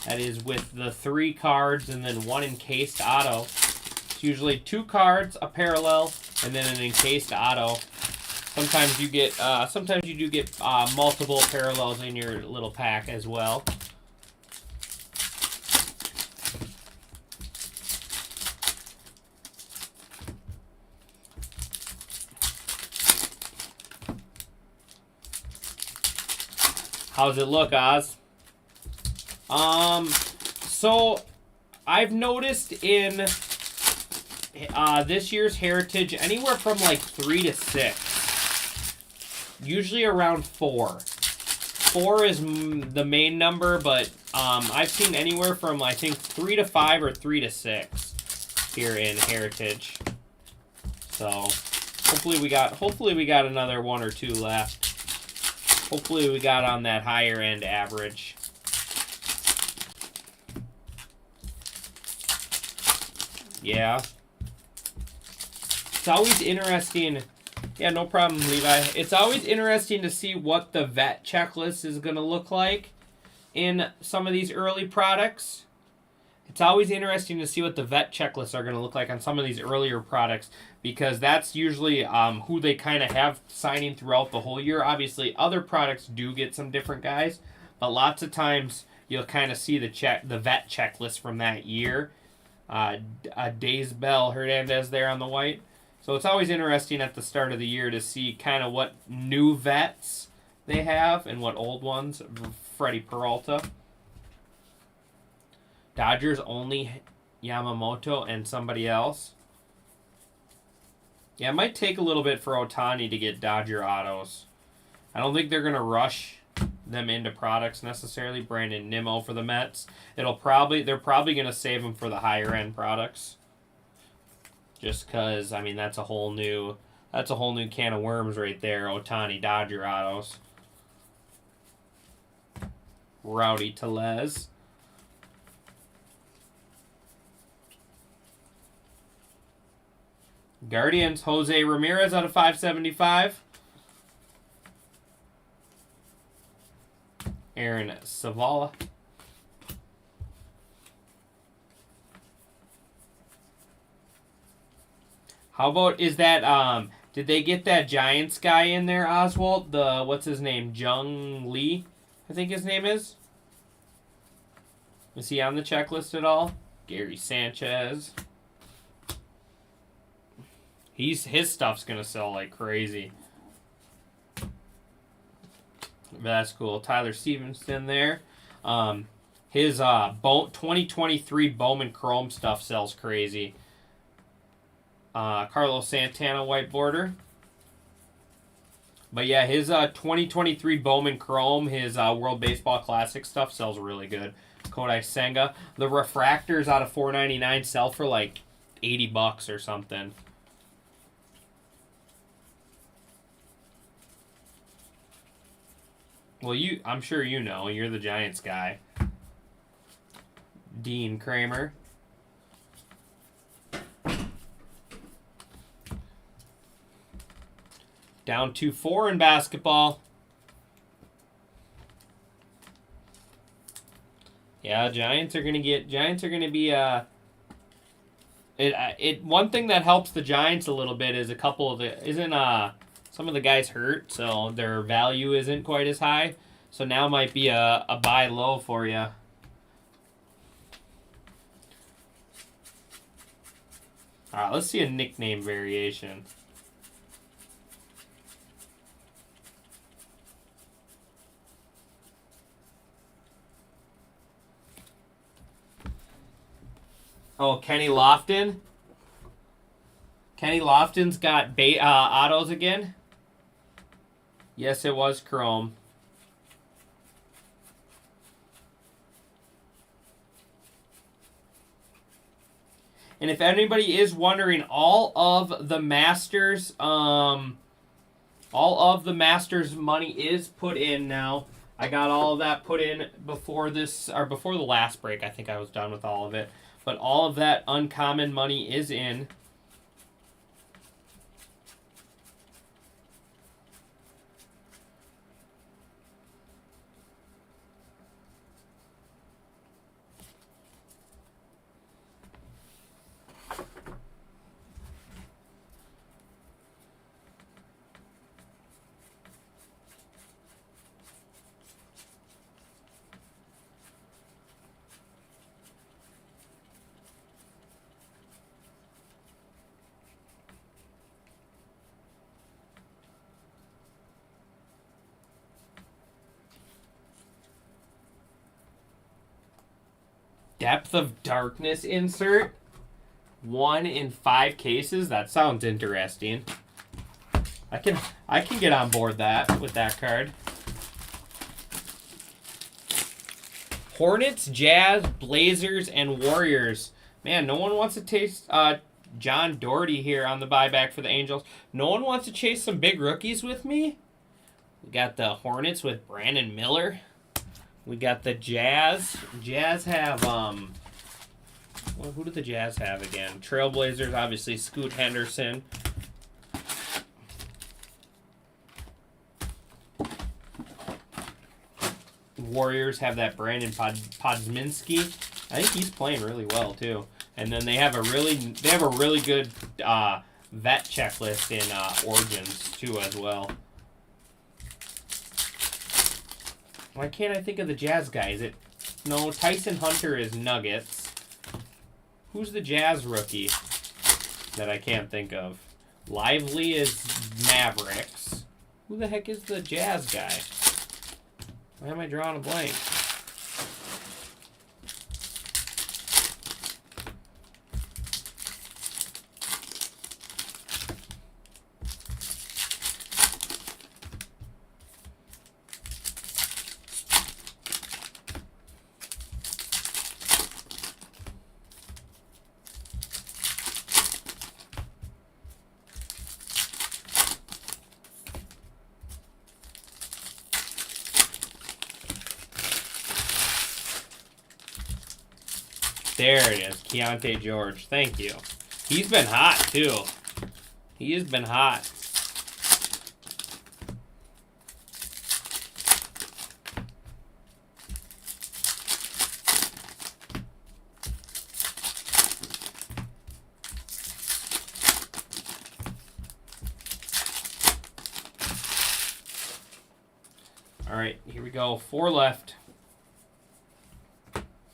That is with the 3 cards and then 1 encased auto. It's usually 2 cards, a parallel, and then an encased auto. Sometimes you get, sometimes you do get multiple parallels in your little pack as well. How's it look, Oz? So I've noticed in this year's Heritage anywhere from like 3 to 6. Usually around 4. 4 is the main number, but I've seen anywhere from I think 3 to 5 or 3 to 6 here in Heritage. So hopefully we got another 1 or 2 left. Hopefully we got on that higher end average. Yeah. It's always interesting. Yeah, no problem, Levi. It's always interesting to see what the vet checklist is going to look like in some of these early products. It's always interesting to see what the vet checklists are going to look like on some of these earlier products, because that's usually who they kind of have signing throughout the whole year. Obviously, other products do get some different guys, but lots of times you'll kind of see the vet checklist from that year. Days Bell Hernandez there on the white. So it's always interesting at the start of the year to see kind of what new vets they have and what old ones. Freddie Peralta. Dodgers only Yamamoto and somebody else. Yeah, it might take a little bit for Ohtani to get Dodger autos. I don't think they're going to rush them into products necessarily. Brandon Nimmo for the Mets. They're probably going to save them for the higher end products. Just because, I mean, that's a whole new can of worms right there. Ohtani Dodger autos. Rowdy Tellez. Guardians, Jose Ramirez out of 575. Aaron Savala. How about, is that, did they get that Giants guy in there, Oswald? What's his name? Jung Lee, I think his name is. Is he on the checklist at all? Gary Sanchez. His stuff's gonna sell like crazy. That's cool. Tyler Stevenson there. His 2023 Bowman Chrome stuff sells crazy. Carlos Santana white border. But yeah, his 2023 Bowman Chrome, his World Baseball Classic stuff sells really good. Kodai Senga. The refractors out of $4.99 sell for like $80 or something. Well, I'm sure you know. You're the Giants guy. Dean Kramer. Down to 4 in basketball. Yeah, Giants are gonna be one thing that helps the Giants a little bit is some of the guys hurt, so their value isn't quite as high. So now might be a buy low for you. All right, let's see a nickname variation. Oh, Kenny Lofton. Kenny Lofton's got autos again. Yes, it was Chrome. And if anybody is wondering, all of the Masters money is put in now. I got all of that put in before this, or before the last break. I think I was done with all of it. But all of that uncommon money is in. Depth of Darkness insert. 1 in 5 cases. That sounds interesting. I can get on board that with that card. Hornets, Jazz, Blazers, and Warriors. Man, no one wants to taste John Doherty here on the buyback for the Angels. No one wants to chase some big rookies with me. We got the Hornets with Brandon Miller. We got the Jazz. Jazz have, well, who do the Jazz have again? Trailblazers, obviously, Scoot Henderson. Warriors have that Brandon Podziemski. I think he's playing really well, too. And then they have a really good vet checklist in Origins, too, as well. Why can't I think of the Jazz guy? Is it... No, Tyson Hunter is Nuggets. Who's the Jazz rookie that I can't think of? Lively is Mavericks. Who the heck is the Jazz guy? Why am I drawing a blank? There it is, Keontae George. Thank you. He's been hot, too. He has been hot. All right, here we go. 4 left.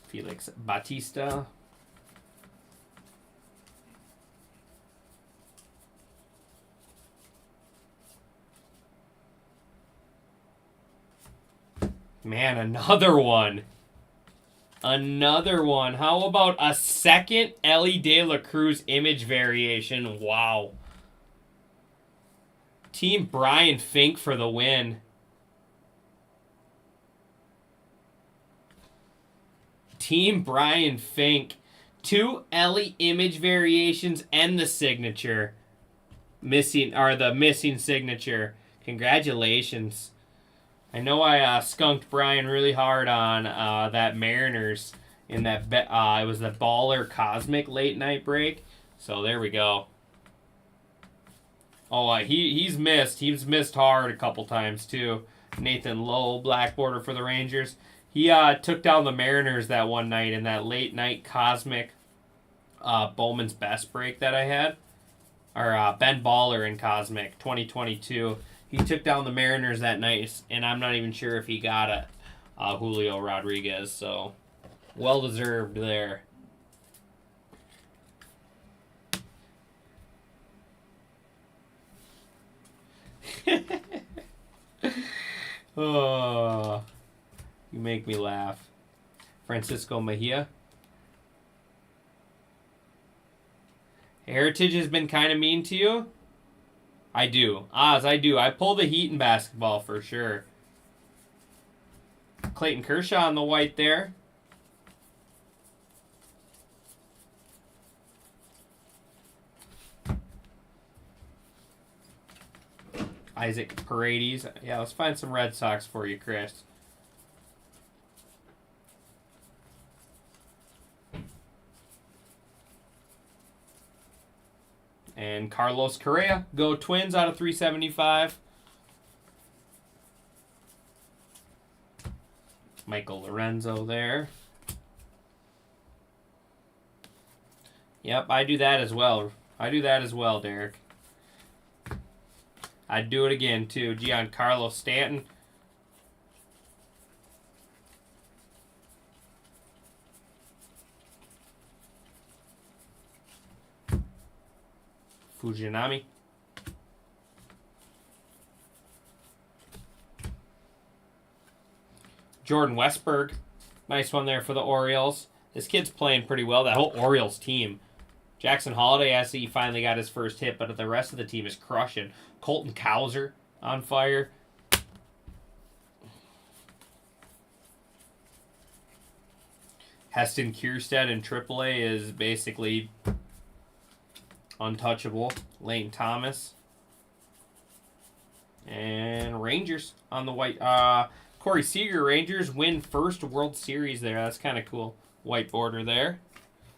Felix Batista. Man, another one. Another one. How about a second Ellie De La Cruz image variation? Wow. Team Brian Fink for the win. Team Brian Fink. 2 Ellie image variations and the signature. The missing signature. Congratulations. I know I skunked Brian really hard on that Mariners in that it was the Baller Cosmic late night break. So there we go. Oh, he's missed. He's missed hard a couple times too. Nathan Lowe, black border for the Rangers. He took down the Mariners that one night in that late night Cosmic Bowman's Best break that I had. Or Ben Baller in Cosmic 2022. He took down the Mariners that night, and I'm not even sure if he got it. Julio Rodriguez, so well-deserved there. Oh... You make me laugh. Francisco Mejia. Heritage has been kind of mean to you? I do. Oz, I do. I pull the heat in basketball for sure. Clayton Kershaw on the white there. Isaac Paredes. Yeah, let's find some Red Sox for you, Chris. And Carlos Correa. Go Twins out of 375. Michael Lorenzo there. Yep, I do that as well. I do that as well, Derek. I'd do it again, too. Giancarlo Stanton. Fujinami. Jordan Westberg. Nice one there for the Orioles. This kid's playing pretty well. That whole Orioles team. Jackson Holiday, I see he finally got his first hit, but the rest of the team is crushing. Colton Cowser on fire. Heston Kjerstad in AAA is basically untouchable. Lane Thomas. And Rangers on the white. Corey Seager, Rangers win first World Series there. That's kind of cool. White border there.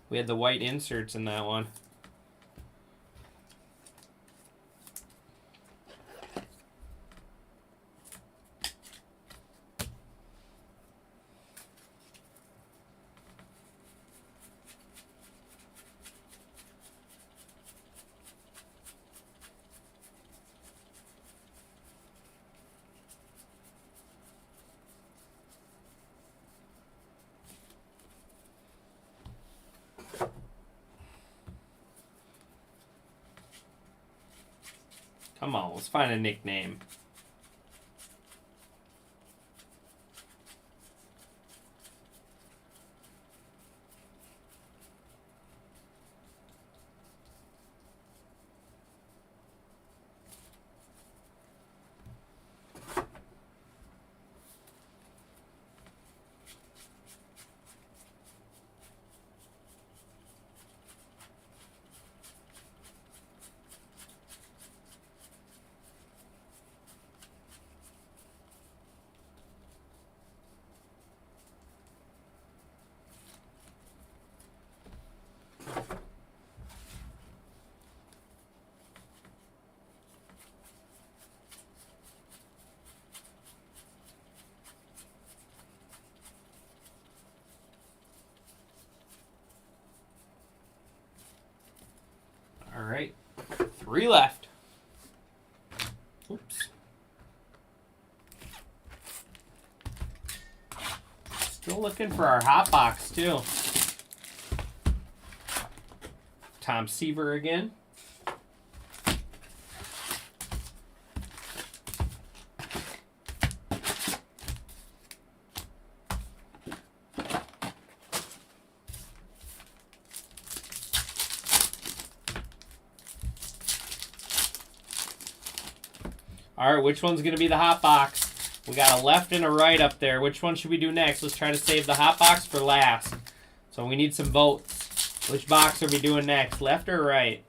We had the white inserts in that one. Come on, let's find a nickname. All right, 3 left. Oops. Still looking for our hot box too. Tom Seaver again. All right, which one's going to be the hot box? We got a left and a right up there. Which one should we do next? Let's try to save the hot box for last. So we need some votes. Which box are we doing next, left or right?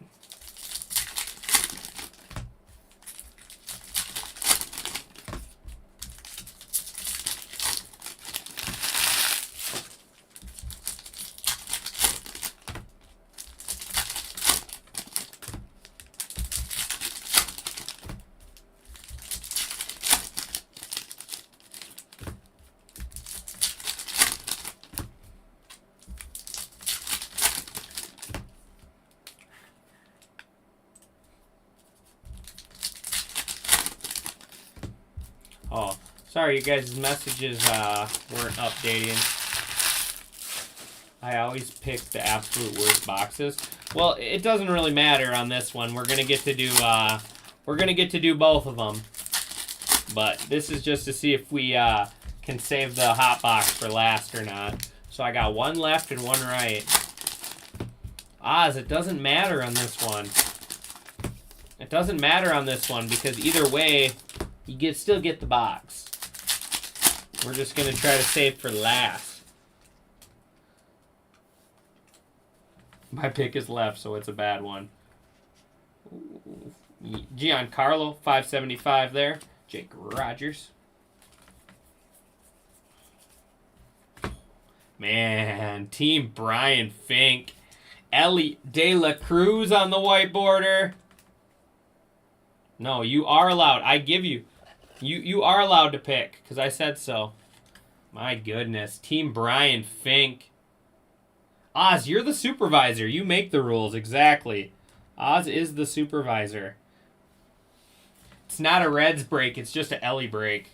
Oh, sorry you guys' messages weren't updating. I always pick the absolute worst boxes. Well, it doesn't really matter on this one. We're gonna get to do both of them. But this is just to see if we can save the hot box for last or not. So I got 1 left and 1 right. Oz, it doesn't matter on this one. It doesn't matter on this one because either way, you still get the box. We're just going to try to save for last. My pick is left, so it's a bad one. Giancarlo, 575 there. Jake Rogers. Man, Team Brian Fink. Ellie De La Cruz on the white border. No, you are allowed. I give you. You are allowed to pick, because I said so. My goodness. Team Brian Fink. Oz, you're the supervisor. You make the rules, exactly. Oz is the supervisor. It's not a Reds break, it's just an Ellie break.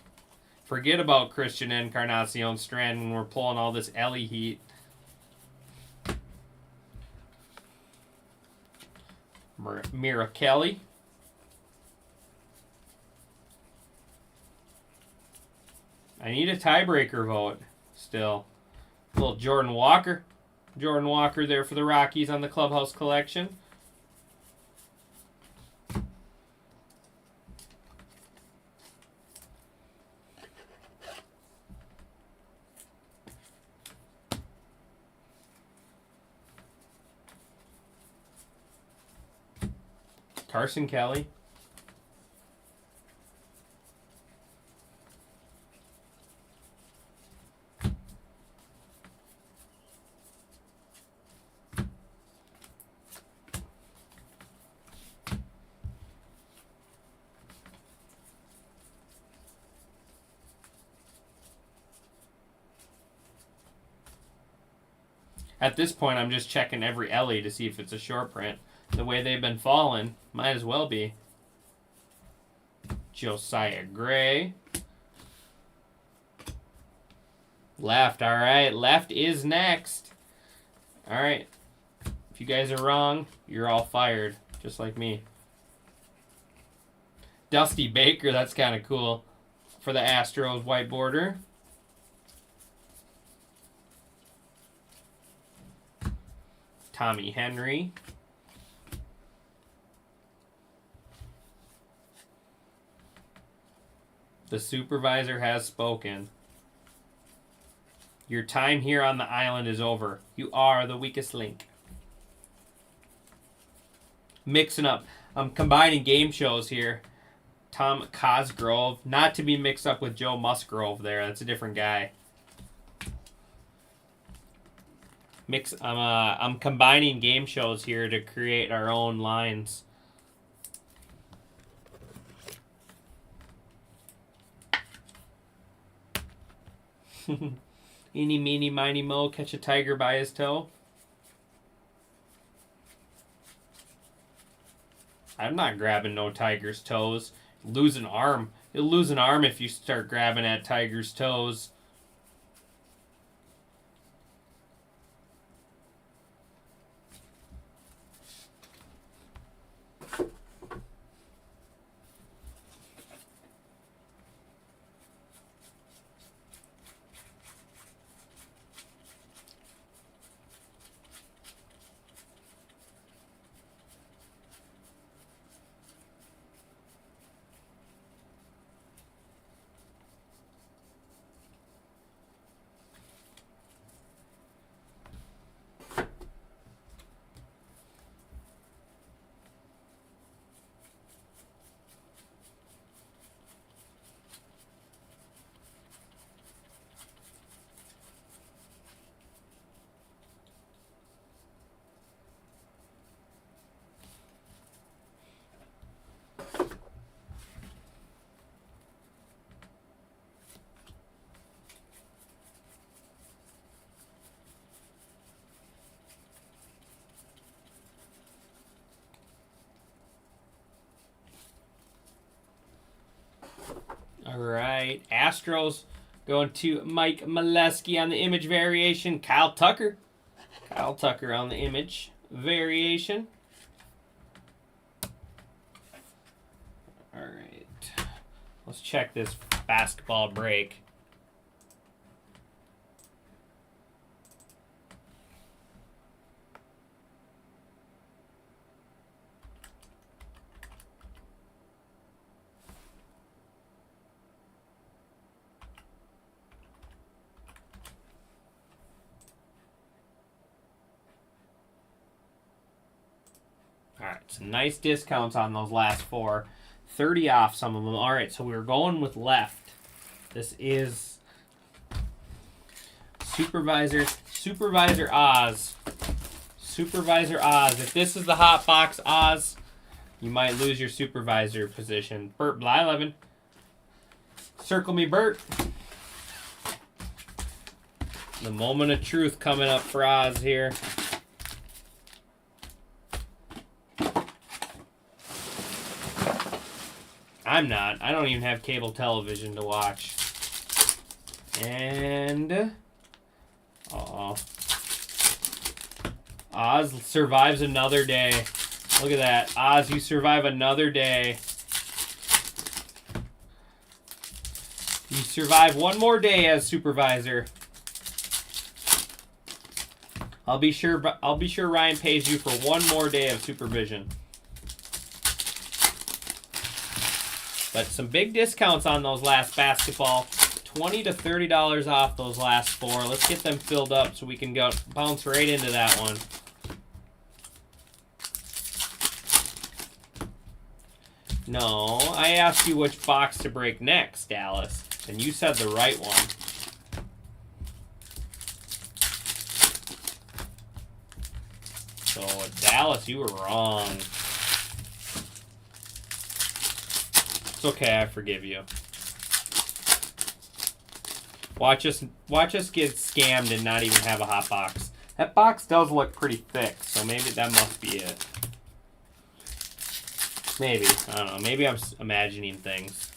Forget about Christian Encarnacion Strand when we're pulling all this Ellie heat. Mira Kelly. I need a tiebreaker vote still. A little Jordan Walker. Jordan Walker there for the Rockies on the Clubhouse Collection. Carson Kelly. At this point, I'm just checking every Ellie to see if it's a short print. The way they've been falling, might as well be. Josiah Gray. Left, all right. Left is next. All right. If you guys are wrong, you're all fired, just like me. Dusty Baker, that's kind of cool. For the Astros white border. Tommy Henry. The supervisor has spoken. Your time here on the island is over. You are the weakest link. Mixing up. I'm combining game shows here. Tom Cosgrove. Not to be mixed up with Joe Musgrove there. That's a different guy. I'm combining game shows here to create our own lines. Eeny, meeny, miny, mo, catch a tiger by his toe. I'm not grabbing no tiger's toes. Lose an arm. You'll lose an arm if you start grabbing at tiger's toes. All right, Astros going to Mike Molesky on the image variation. Kyle Tucker on the image variation. All right, let's check this basketball break. Some nice discounts on those last 4. 30 off some of them. All right, so we were going with left. This is Supervisor Oz. Supervisor Oz. If this is the hot box Oz, you might lose your supervisor position. Bert Blyleven. Circle me, Bert. The moment of truth coming up for Oz here. I'm not. I don't even have cable television to watch. And Oz survives another day. Look at that. Oz, you survive another day. You survive one more day as supervisor. I'll be sure Ryan pays you for one more day of supervision. But some big discounts on those last basketball. $20 to $30 off those last 4. Let's get them filled up so we can go bounce right into that one. No, I asked you which box to break next, Dallas, and you said the right one. So, Dallas, you were wrong. It's okay, I forgive you. Watch us get scammed and not even have a hot box. That box does look pretty thick, so maybe that must be it. Maybe. I don't know. Maybe I'm imagining things.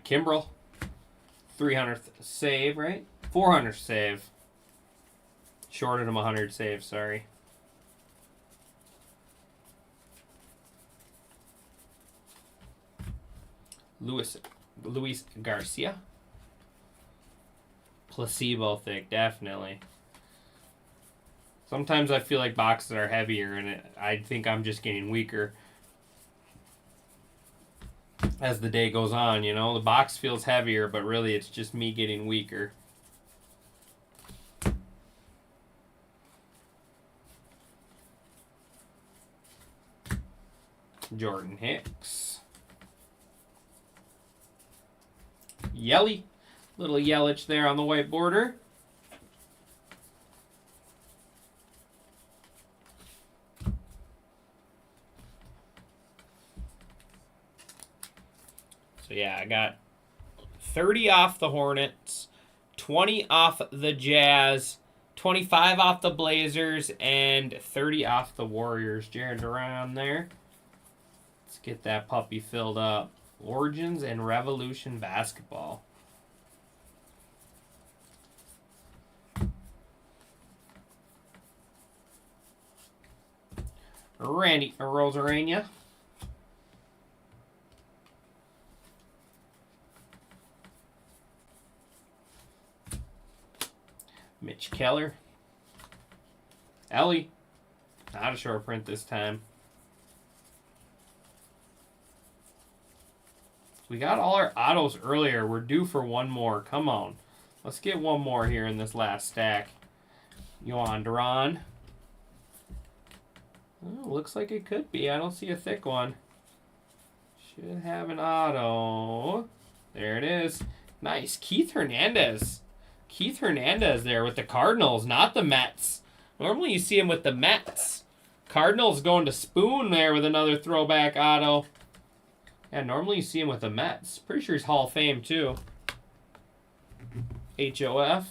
Kimbrel. 300th save, right? 400th save. Shorted him 100 save, sorry. Luis Garcia. Placebo thick, definitely. Sometimes I feel like boxes are heavier, and I think I'm just getting weaker as the day goes on, you know? The box feels heavier, but really it's just me getting weaker. Jordan Hicks. Yelly. Little Yelich there on the white border. So yeah, I got 30 off the Hornets, 20 off the Jazz, 25 off the Blazers, and 30 off the Warriors. Jared Duran there. Let's get that puppy filled up. Origins and Revolution basketball. Randy Rosarania. Mitch Keller. Ellie. Not a short print this time. We got all our autos earlier. We're due for one more. Come on. Let's get one more here in this last stack. Yohan Duran. Oh, looks like it could be. I don't see a thick one. Should have an auto. There it is. Nice. Keith Hernandez. Keith Hernandez there with the Cardinals, not the Mets. Normally you see him with the Mets. Cardinals going to Spoon there with another throwback auto. Yeah, normally you see him with the Mets. Pretty sure he's Hall of Fame too. HOF.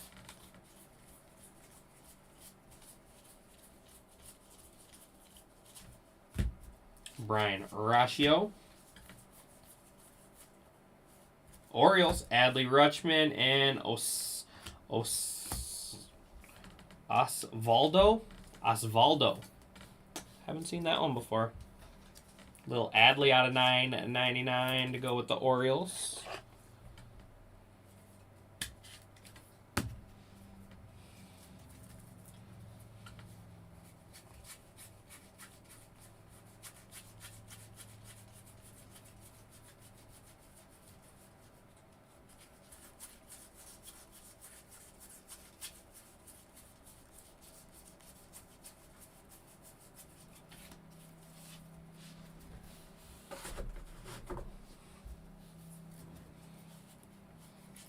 Brian Raccio. Orioles, Adley Rutschman and Osvaldo. Haven't seen that one before. Little Adley out of 9.99 to go with the Orioles.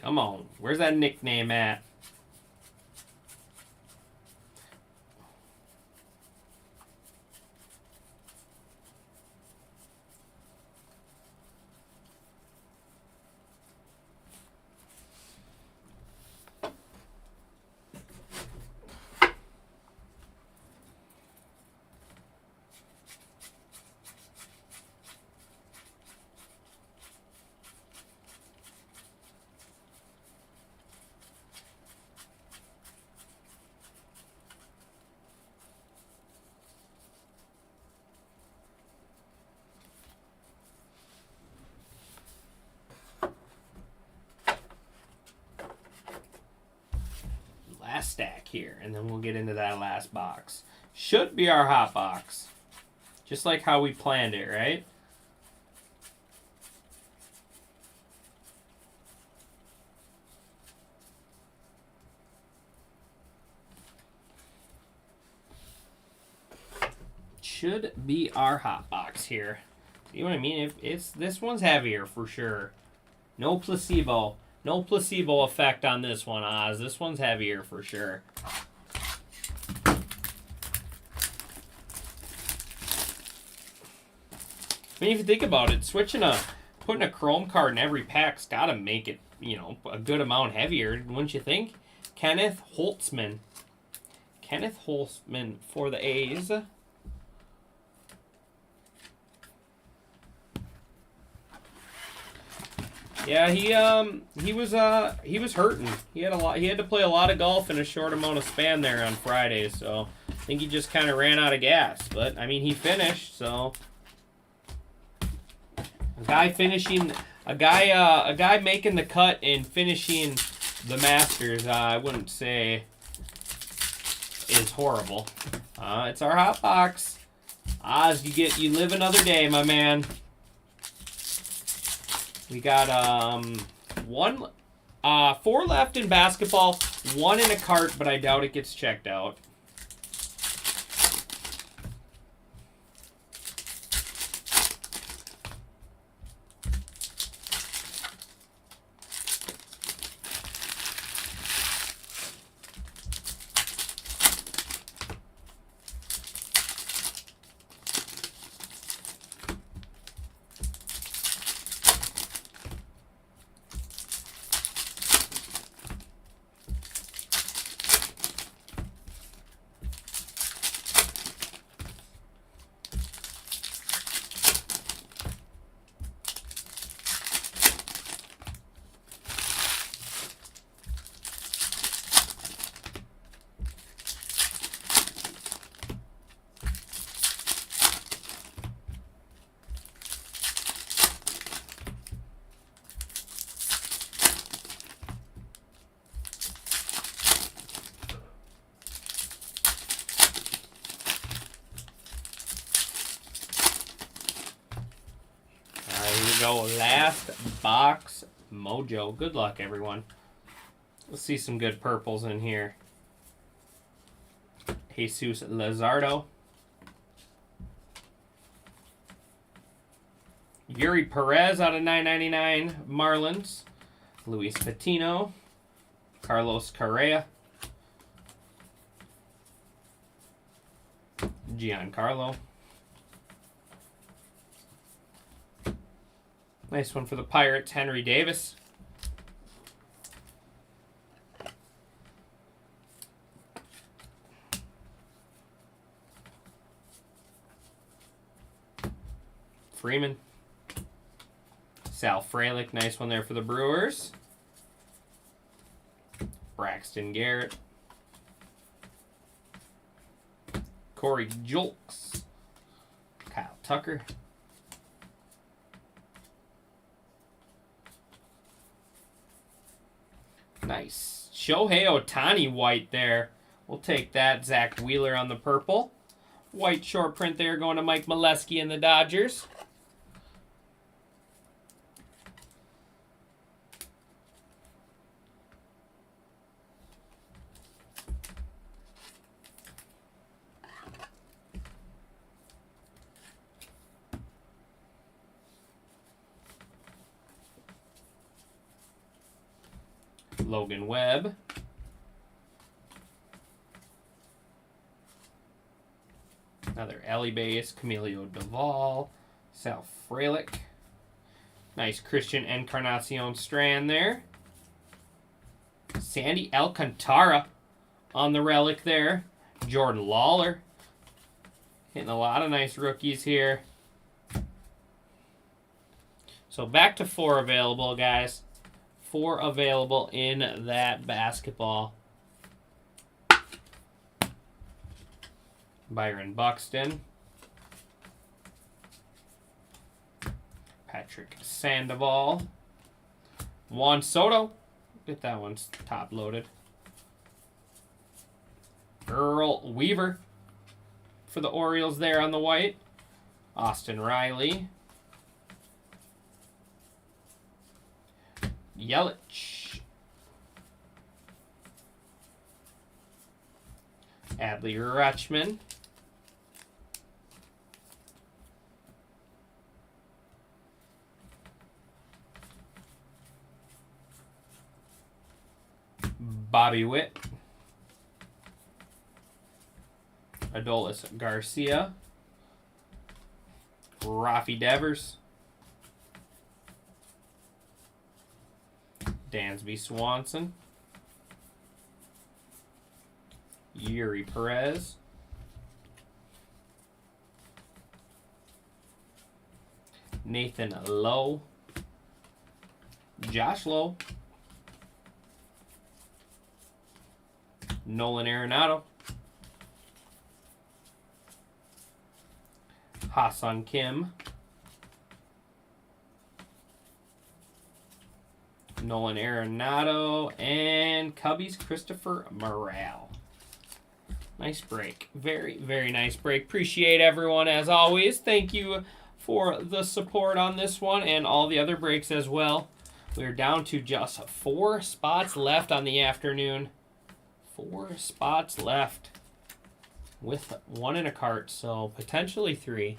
Come on. Where's that nickname at? Last stack here, and then we'll get into that last box. Should be our hot box. Just like how we planned it, right? Should be our hot box here. See what I mean? This one's heavier for sure. No placebo. No placebo effect on this one, Oz. This one's heavier for sure. I mean, if you think about it, putting a chrome card in every pack's got to make it, you know, a good amount heavier, wouldn't you think? Kenneth Holtzman. Kenneth Holtzman for the A's. Yeah, he was hurting. He had to play a lot of golf in a short amount of span there on Friday, so I think he just kind of ran out of gas. But I mean, he finished, so a guy making the cut and finishing the Masters, I wouldn't say is horrible. It's our hot box. Oz, you live another day, my man. We got 4 left in basketball, 1 in a cart, but I doubt it gets checked out. Go last box mojo. Good luck, everyone. Let's see some good purples in here. Jesus Lazardo. Yuri Perez out of 999 Marlins. Luis Patino. Carlos Correa. Giancarlo. Nice one for the Pirates, Henry Davis. Freeman. Sal Frelick, nice one there for the Brewers. Braxton Garrett. Corey Julks. Kyle Tucker. Nice. Shohei Ohtani white there. We'll take that. Zach Wheeler on the purple. White short print there going to Mike Molesky and the Dodgers. Logan Webb. Another Ellie base, Camilo Doval, Sal Frelick. Nice Christian Encarnacion Strand there. Sandy Alcantara on the relic there. Jordan Lawler. Hitting a lot of nice rookies here. So back to 4 available, guys. 4 available in that basketball. Byron Buxton. Patrick Sandoval. Juan Soto. Get that one's top loaded. Earl Weaver for the Orioles there on the white. Austin Riley. Yelich. Adley Rutschman. Bobby Witt. Adolis Garcia. Rafi Devers. Dansby Swanson. Yuri Perez. Nathan Lowe. Josh Lowe. Nolan Arenado. Ha-Seong Kim. Nolan Arenado. And Cubbies Christopher Morale. Nice break. Very, very nice break. Appreciate everyone as always. Thank you for the support on this one and all the other breaks as well. We're down to just 4 spots left on the afternoon. 4 spots left with 1 in a cart, so potentially 3.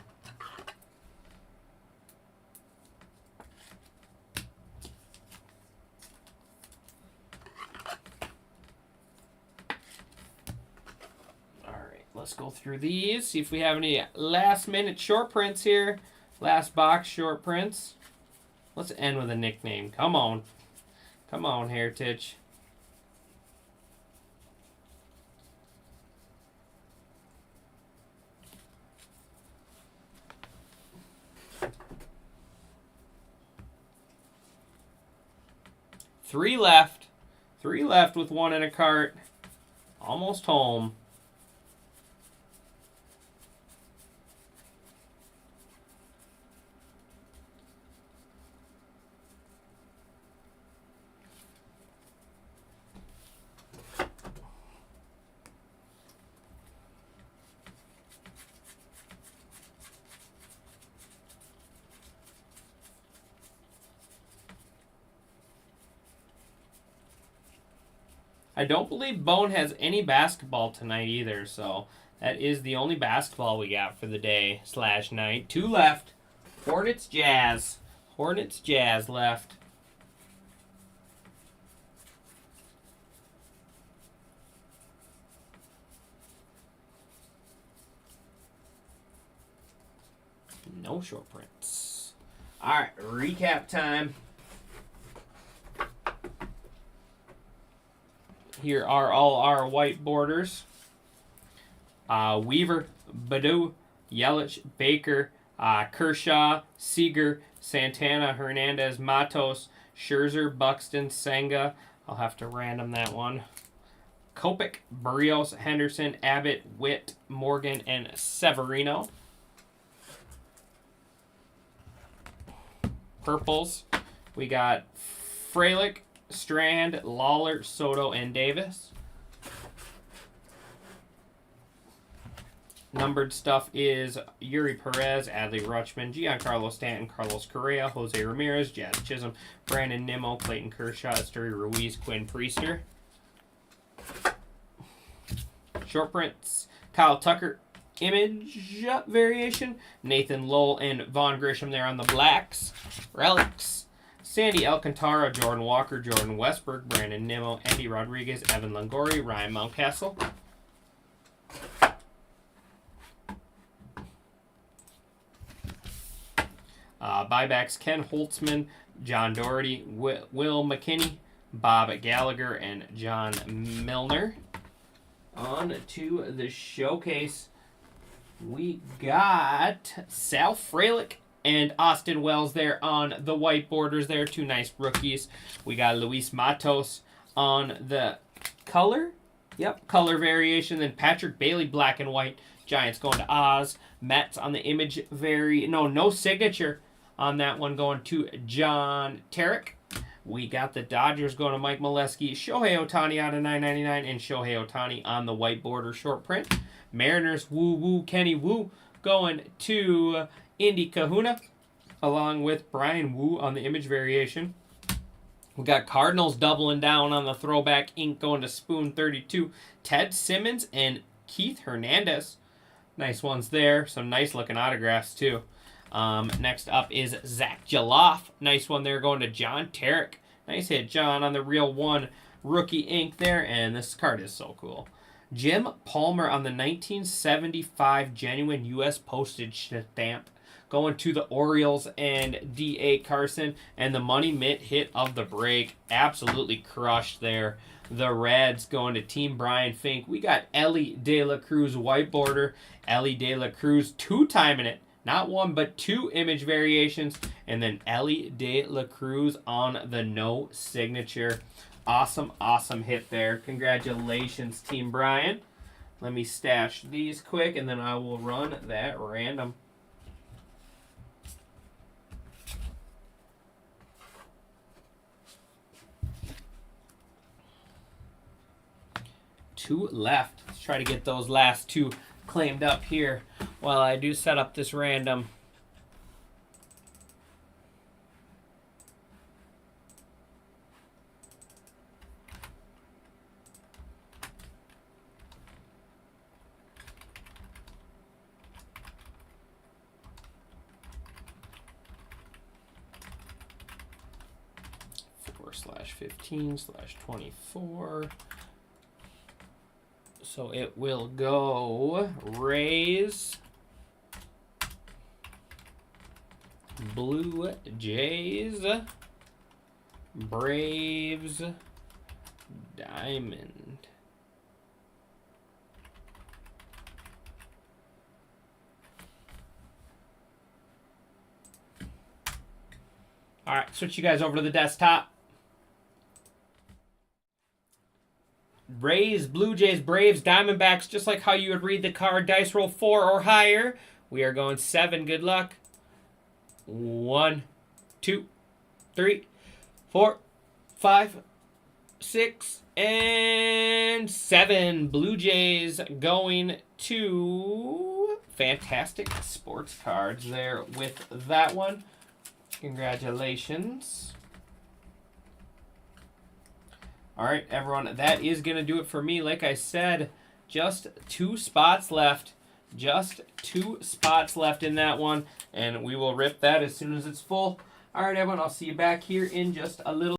All right, let's go through these, see if we have any last-minute short prints here. Last box short prints. Let's end with a nickname. Come on. Come on, Heritage. Three left. 3 left with 1 in a cart. Almost home. I don't believe Bone has any basketball tonight either, so that is the only basketball we got for the day / night. 2 left. Hornets Jazz. Hornets Jazz left. No short prints. All right, recap time. Here are all our white borders. Weaver, Baду, Yelich, Baker, Kershaw, Seager, Santana, Hernandez, Matos, Scherzer, Buxton, Senga. I'll have to random that one. Kopech, Barrios, Henderson, Abbott, Witt, Morgan, and Severino. Purples, we got Frelick, Strand, Lawler, Soto, and Davis. Numbered stuff is Yuri Perez, Adley Rutschman, Giancarlo Stanton, Carlos Correa, Jose Ramirez, Jazz Chisholm, Brandon Nimmo, Clayton Kershaw, Esteury Ruiz, Quinn Priester. Short prints, Kyle Tucker, image variation, Nathan Lowell and Vaughn Grisham there on the blacks. Relics, Sandy Alcantara, Jordan Walker, Jordan Westberg, Brandon Nimmo, Andy Rodriguez, Evan Longoria, Ryan Mountcastle. Buybacks, Ken Holtzman, John Doherty, Will McKinney, Bob Gallagher, and John Milner. On to the showcase. We got Sal Frelick and Austin Wells there on the white borders there. Two nice rookies. We got Luis Matos on the color. Yep, color variation. Then Patrick Bailey, black and white. Giants going to Oz. Mets on the image no signature on that one, going to John Tarek. We got the Dodgers going to Mike Molesky. Shohei Ohtani out of 9.99, and Shohei Ohtani on the white border short print. Mariners, Kenny Wu going to Indy Kahuna, along with Brian Wu on the image variation. We got Cardinals doubling down on the throwback ink, going to Spoon 32. Ted Simmons and Keith Hernandez. Nice ones there. Some nice looking autographs too. Next up is Zach Geloff. Nice one there, going to John Tarek. Nice hit, John, on the Real One rookie ink there. And this card is so cool. Jim Palmer on the 1975 genuine U.S. postage stamp, going to the Orioles and D.A. Carson. And the Money Mitt hit of the break. Absolutely crushed there. The Reds going to Team Brian Fink. We got Ellie De La Cruz white border. Ellie De La Cruz two-timing it. Not one, but two image variations. And then Ellie De La Cruz on the no signature. Awesome, awesome hit there. Congratulations, Team Brian. Let me stash these quick, and then I will run that random. Two left. Let's try to get those last two claimed up here while I do set up this random. /15/24. So it will go Rays, Blue Jays, Braves, Diamond. All right, switch you guys over to the desktop. Rays, Blue Jays, Braves, Diamondbacks, just like how you would read the card. Dice roll 4 or higher. We are going 7. Good luck. 1, 2, 3, 4, 5, 6, and 7. Blue Jays going to Fantastic Sports Cards there with that one. Congratulations. All right, everyone, that is going to do it for me. Like I said, just 2 spots left. Just 2 spots left in that one, and we will rip that as soon as it's full. All right, everyone, I'll see you back here in just a little